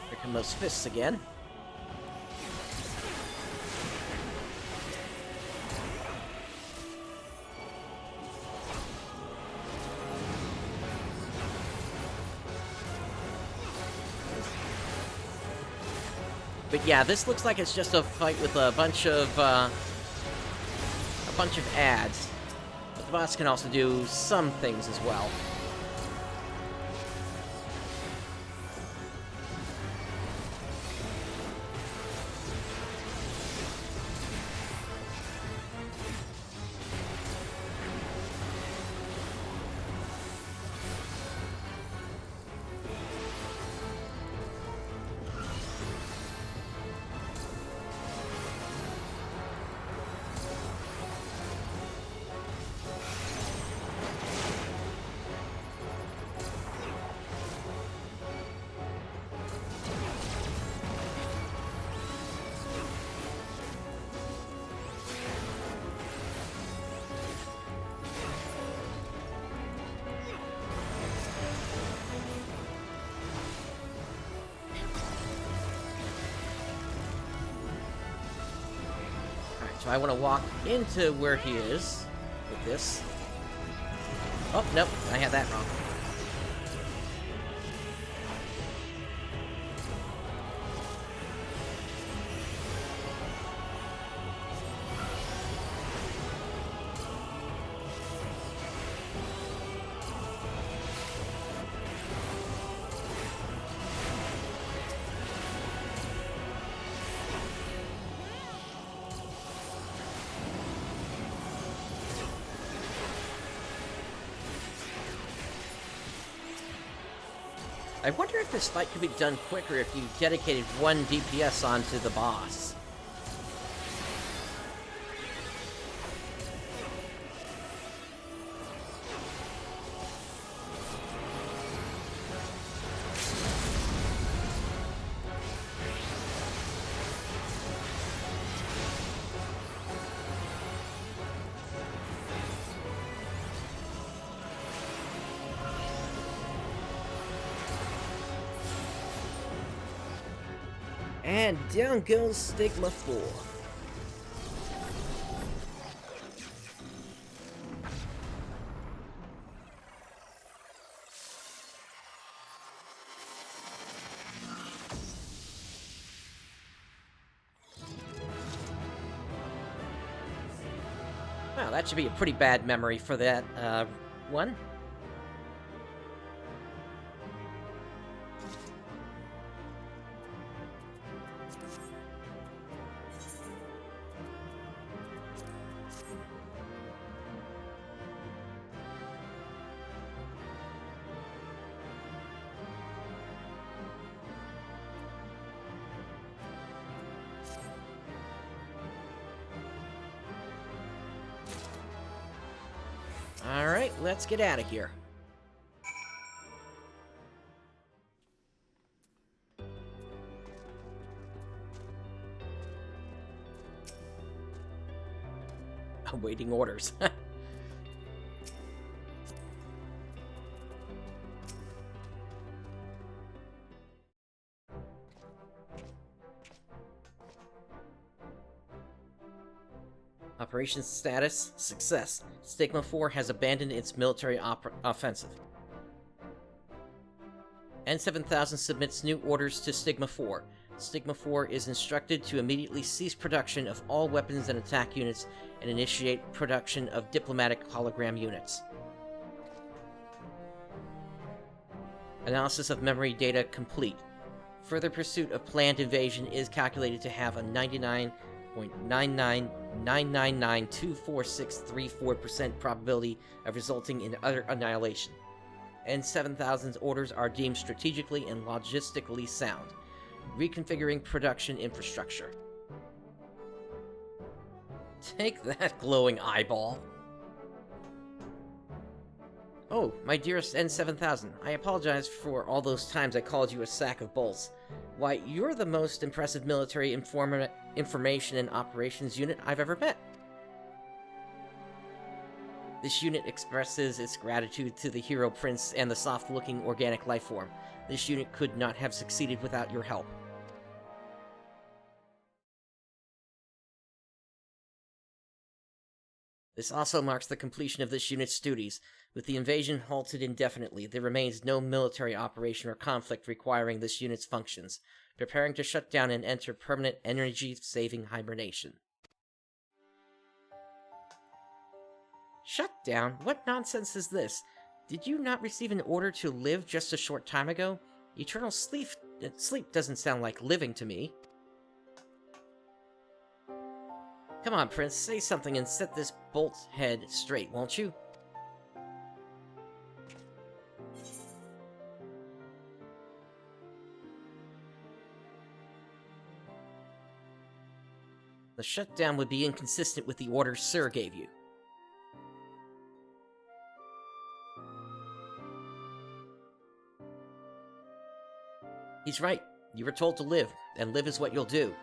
Here come those fists again. But yeah, this looks like it's just a fight with a bunch of ads. But the boss can also do some things as well. So I want to walk into where he is with this. Oh, nope, I had that wrong. I wonder if this fight could be done quicker if you dedicated 1 DPS onto the boss. And down goes Stigma 4. Wow, that should be a pretty bad memory for that, one. Alright, let's get out of here. Awaiting orders. Operation status: success. Stigma 4 has abandoned its military offensive. N7000 submits new orders to Stigma 4. Stigma 4 is instructed to immediately cease production of all weapons and attack units and initiate production of diplomatic hologram units. Analysis of memory data complete. Further pursuit of planned invasion is calculated to have a 99.999924634% probability of resulting in utter annihilation. N7000's orders are deemed strategically and logistically sound. Reconfiguring production infrastructure. Take that, glowing eyeball. Oh, my dearest N7000, I apologize for all those times I called you a sack of bolts. Why, you're the most impressive military information and operations unit I've ever met. This unit expresses its gratitude to the hero prince and the soft-looking organic life form. This unit could not have succeeded without your help. This also marks the completion of this unit's duties. With the invasion halted indefinitely, there remains no military operation or conflict requiring this unit's functions. Preparing to shut down and enter permanent energy-saving hibernation. Shut down? What nonsense is this? Did you not receive an order to live just a short time ago? Eternal sleep doesn't sound like living to me. Come on, Prince, say something and set this bolt's head straight, won't you? The shutdown would be inconsistent with the order Sir gave you. He's right. You were told to live, and live is what you'll do.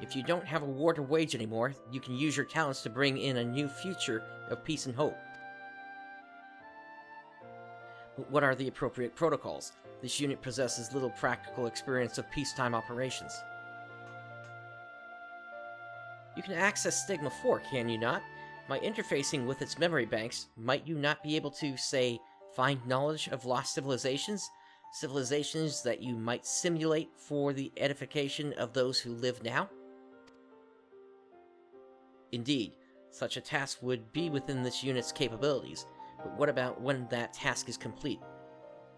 If you don't have a war to wage anymore, you can use your talents to bring in a new future of peace and hope. But what are the appropriate protocols? This unit possesses little practical experience of peacetime operations. You can access Stigma 4, can you not? By interfacing with its memory banks, might you not be able to, say, find knowledge of lost civilizations? Civilizations that you might simulate for the edification of those who live now? Indeed, such a task would be within this unit's capabilities, but what about when that task is complete?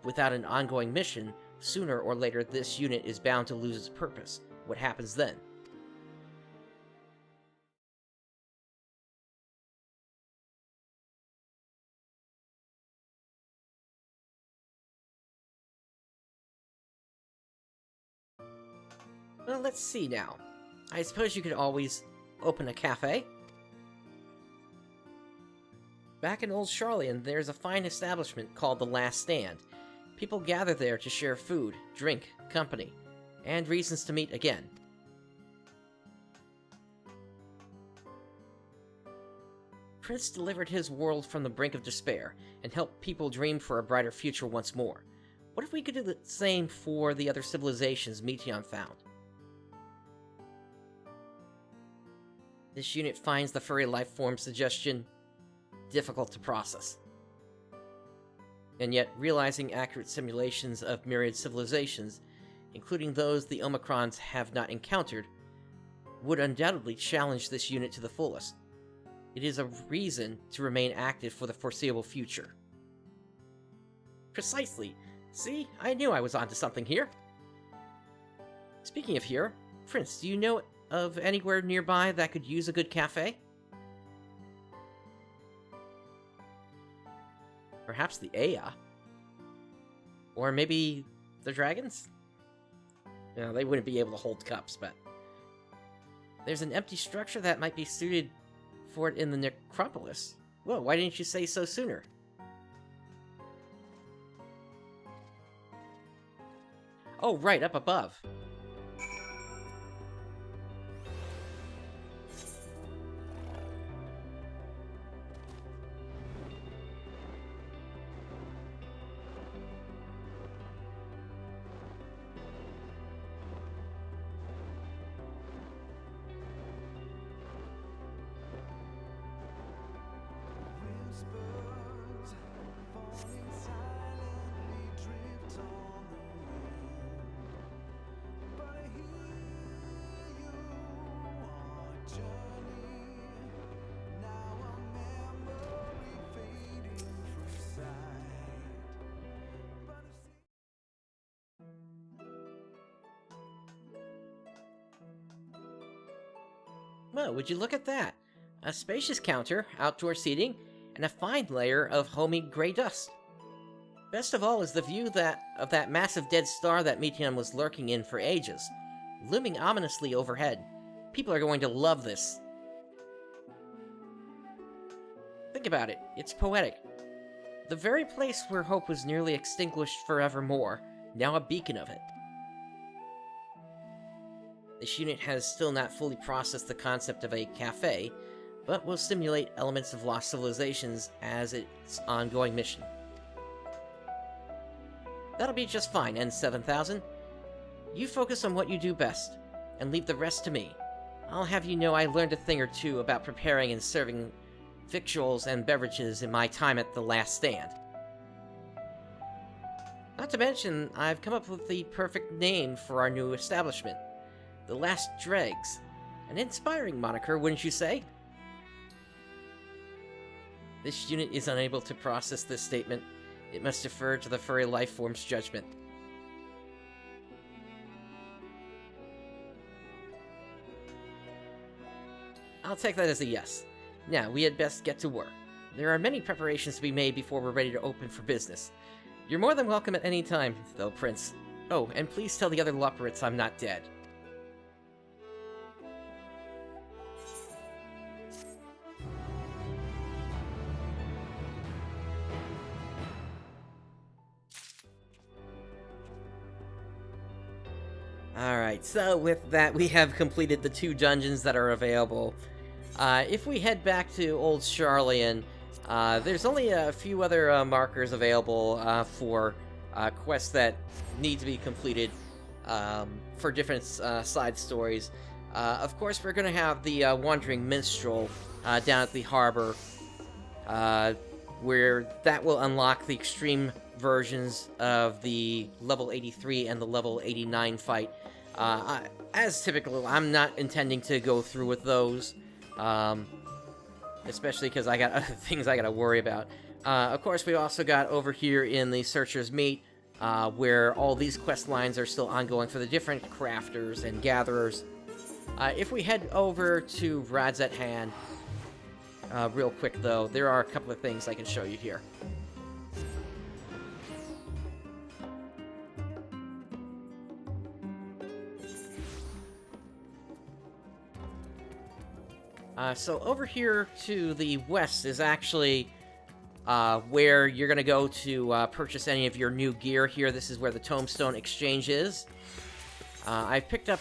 Without an ongoing mission, sooner or later this unit is bound to lose its purpose. What happens then? Well, let's see now. I suppose you could always open a cafe? Back in Old Charlian, there's a fine establishment called The Last Stand. People gather there to share food, drink, company, and reasons to meet again. Prince delivered his world from the brink of despair, and helped people dream for a brighter future once more. What if we could do the same for the other civilizations Meteion found? This unit finds the furry life form suggestion difficult to process. And yet, realizing accurate simulations of myriad civilizations, including those the Omicrons have not encountered, would undoubtedly challenge this unit to the fullest. It is a reason to remain active for the foreseeable future. Precisely. See, I knew I was onto something here. Speaking of here, Prince, do you know of anywhere nearby that could use a good cafe? Perhaps the Aya? Or maybe the dragons? No, they wouldn't be able to hold cups, but there's an empty structure that might be suited for it in the necropolis. Whoa, why didn't you say so sooner? Oh, right, up above. Well, would you look at that? A spacious counter, outdoor seating, and a fine layer of homey gray dust. Best of all is the view of that massive dead star that Meteion was lurking in for ages, looming ominously overhead. People are going to love this. Think about it, it's poetic. The very place where hope was nearly extinguished forevermore, now a beacon of it. This unit has still not fully processed the concept of a cafe, but will simulate elements of lost civilizations as its ongoing mission. That'll be just fine, N7000. You focus on what you do best, and leave the rest to me. I'll have you know I learned a thing or two about preparing and serving victuals and beverages in my time at the Last Stand. Not to mention, I've come up with the perfect name for our new establishment. The Last Dregs. An inspiring moniker, wouldn't you say? This unit is unable to process this statement. It must defer to the furry life form's judgment. I'll take that as a yes. Now, we had best get to work. There are many preparations to be made before we're ready to open for business. You're more than welcome at any time, though, Prince. Oh, and please tell the other Lupperates I'm not dead. Alright, so with that, we have completed the 2 dungeons that are available. If we head back to Old Charlian, there's only a few other markers available for quests that need to be completed for different side stories. Of course, we're going to have the Wandering Minstrel down at the harbor, where that will unlock the extreme versions of the level 83 and the level 89 fight. As typical, I'm not intending to go through with those, especially because I got other things I gotta worry about. Of course, we also got over here in the Searcher's Meet, where all these quest lines are still ongoing for the different crafters and gatherers. If we head over to Rad's at Hand, real quick though, there are a couple of things I can show you here. So over here to the west is actually where you're going to go to purchase any of your new gear here. This is where the Tombstone Exchange is. I picked up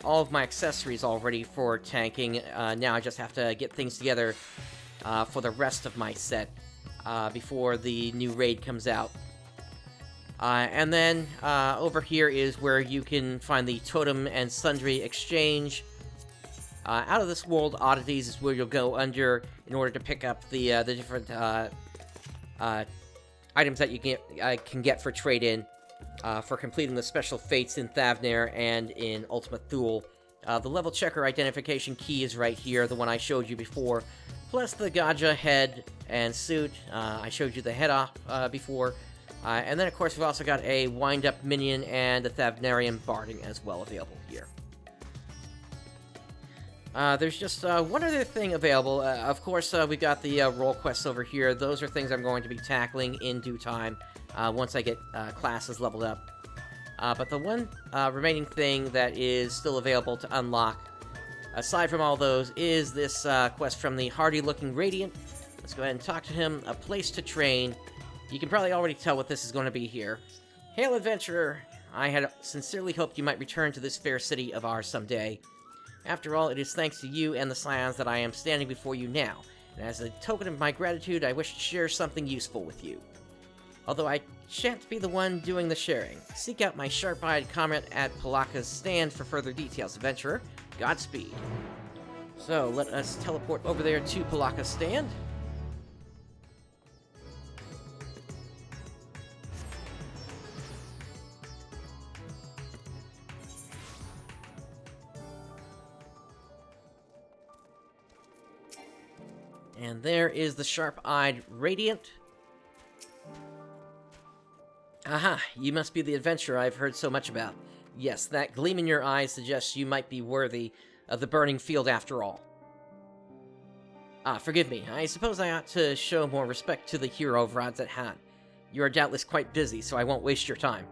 all of my accessories already for tanking. Now I just have to get things together for the rest of my set before the new raid comes out. And then over here is where you can find the Totem and Sundry Exchange. Out of this world oddities is where you'll go under in order to pick up the different items that you can get for trade-in for completing the special fates in Thavnair and in Ultimate Thule. The level checker identification key is right here, the one I showed you before, plus the Gaja head and suit. I showed you the head off before. And then, of course, we've also got a wind-up minion and a Thavnarian barding as well available here. There's just one other thing available. Of course, we've got the role quests over here. Those are things I'm going to be tackling in due time once I get classes leveled up. But the one remaining thing that is still available to unlock, aside from all those, is this quest from the hardy-looking Radiant. Let's go ahead and talk to him. A place to train. You can probably already tell what this is going to be here. Hail, adventurer! I had sincerely hoped you might return to this fair city of ours someday. After all, it is thanks to you and the Scions that I am standing before you now, and as a token of my gratitude, I wish to share something useful with you. Although I shan't be the one doing the sharing. Seek out my sharp-eyed comrade at Palaka's stand for further details, adventurer. Godspeed. So, let us teleport over there to Palaka's stand. And there is the sharp-eyed Radiant. Aha, you must be the adventurer I've heard so much about. Yes, that gleam in your eyes suggests you might be worthy of the burning field after all. Forgive me, I suppose I ought to show more respect to the hero of Rad's at Hand. You are doubtless quite busy, so I won't waste your time.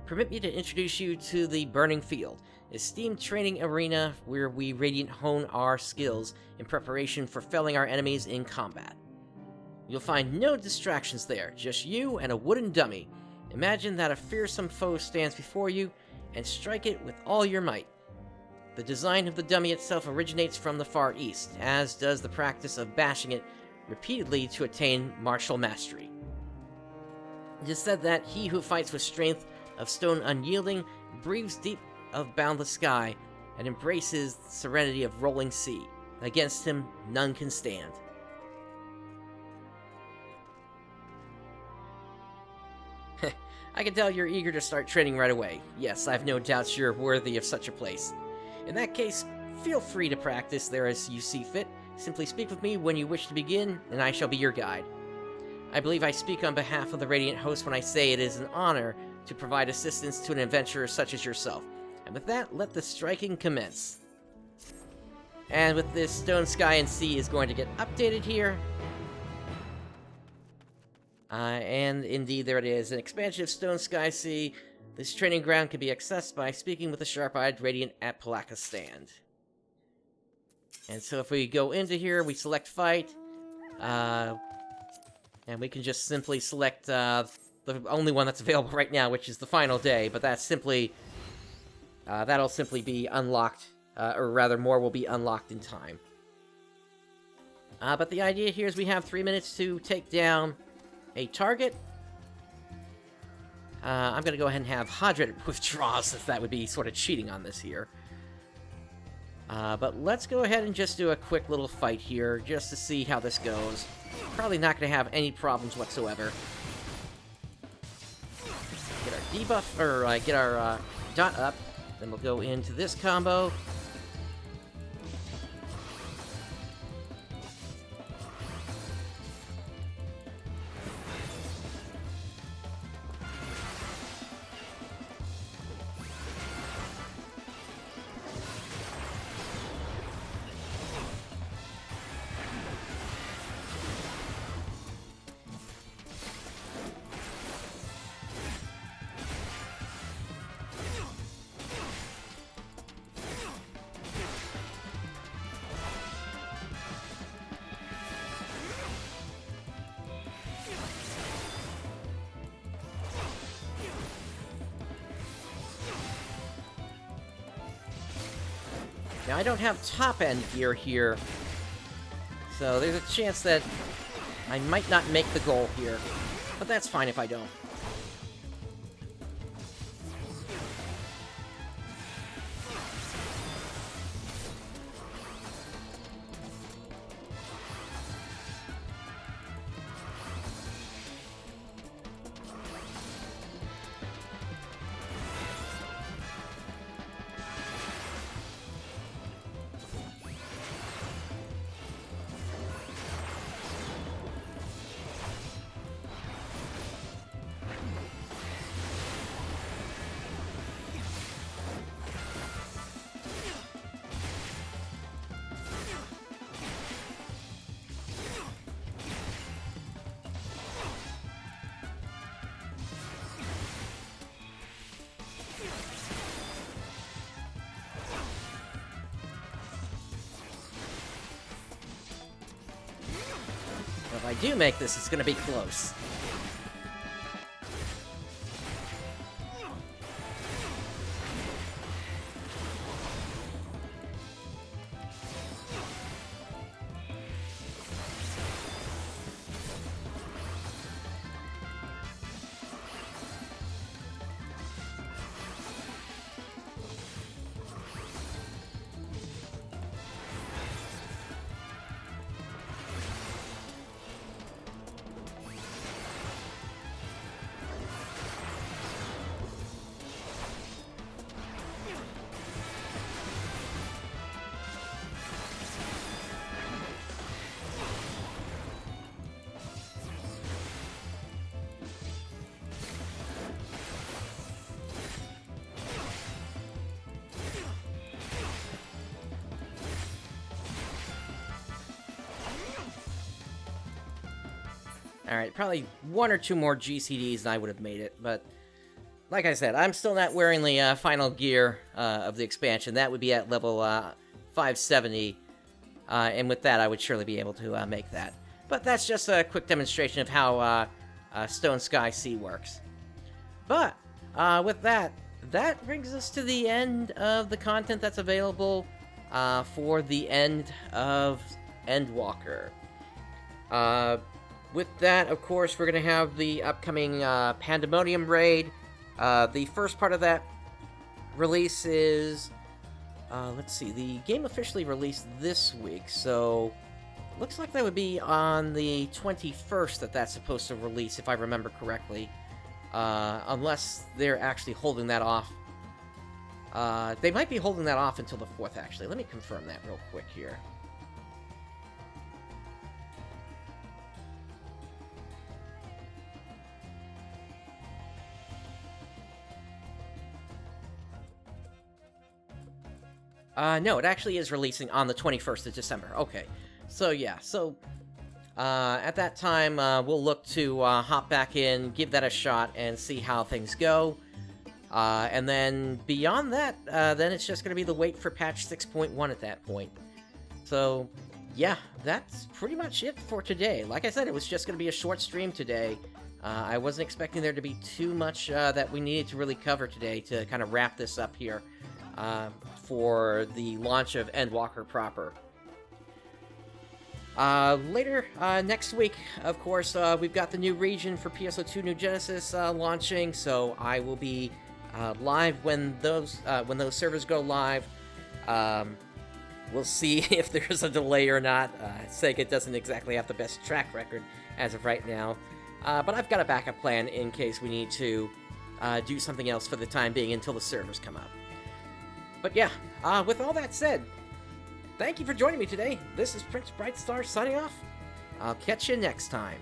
Permit me to introduce you to the Burning Field, esteemed training arena where we Radiant hone our skills in preparation for felling our enemies in combat. You'll find no distractions there, just you and a wooden dummy. Imagine that a fearsome foe stands before you, and strike it with all your might. The design of the dummy itself originates from the Far East, as does the practice of bashing it repeatedly to attain martial mastery. It is said that he who fights with strength of stone unyielding breathes deep of boundless sky, and embraces the serenity of rolling sea. Against him, none can stand. I can tell you're eager to start training right away. Yes, I've no doubts you're worthy of such a place. In that case, feel free to practice there as you see fit. Simply speak with me when you wish to begin, and I shall be your guide. I believe I speak on behalf of the Radiant host when I say it is an honor to provide assistance to an adventurer such as yourself. And with that, let the striking commence. And with this, Stone, Sky, and Sea is going to get updated here. And indeed, there it is. An expansion of Stone, Sky, Sea. This training ground can be accessed by speaking with the sharp-eyed Radiant at Palaka's stand. And so if we go into here, we select Fight. And we can just simply select the only one that's available right now, which is the final day. But that's simply... that'll simply be unlocked, or rather more will be unlocked in time. But the idea here is we have 3 minutes to take down a target. I'm going to go ahead and have Hadred withdraw, since that would be sort of cheating on this here. But let's go ahead and just do a quick little fight here, just to see how this goes. Probably not going to have any problems whatsoever. Get our debuff, or get our dot up. Then we'll go into this combo. Now, I don't have top-end gear here, so there's a chance that I might not make the goal here, but that's fine if I don't. If I do make this, it's going to be close. Alright, probably one or two more GCDs and I would have made it, but like I said, I'm still not wearing the final gear of the expansion. That would be at level 570, and with that I would surely be able to make that. But that's just a quick demonstration of how Stone Sky Sea works. But with that, that brings us to the end of the content that's available for the end of Endwalker. With that, of course, we're going to have the upcoming Pandemonium raid. The first part of that release is... let's see, the game officially released this week, so... looks like that would be on the 21st that that's supposed to release, if I remember correctly. Unless they're actually holding that off. They might be holding that off until the 4th, actually. Let me confirm that real quick here. No, it actually is releasing on the 21st of December. Okay. So, yeah. So, at that time, we'll look to hop back in, give that a shot, and see how things go. And then, beyond that, then it's just going to be the wait for patch 6.1 at that point. So, yeah, that's pretty much it for today. Like I said, it was just going to be a short stream today. I wasn't expecting there to be too much that we needed to really cover today to kind of wrap this up here. For the launch of Endwalker proper. Later, next week, of course, we've got the new region for PSO2 New Genesis launching, so I will be live when those servers go live. We'll see if there's a delay or not. Sega doesn't exactly have the best track record as of right now. But I've got a backup plan in case we need to do something else for the time being until the servers come up. But yeah, with all that said, thank you for joining me today. This is PrinceBrightstar signing off. I'll catch you next time.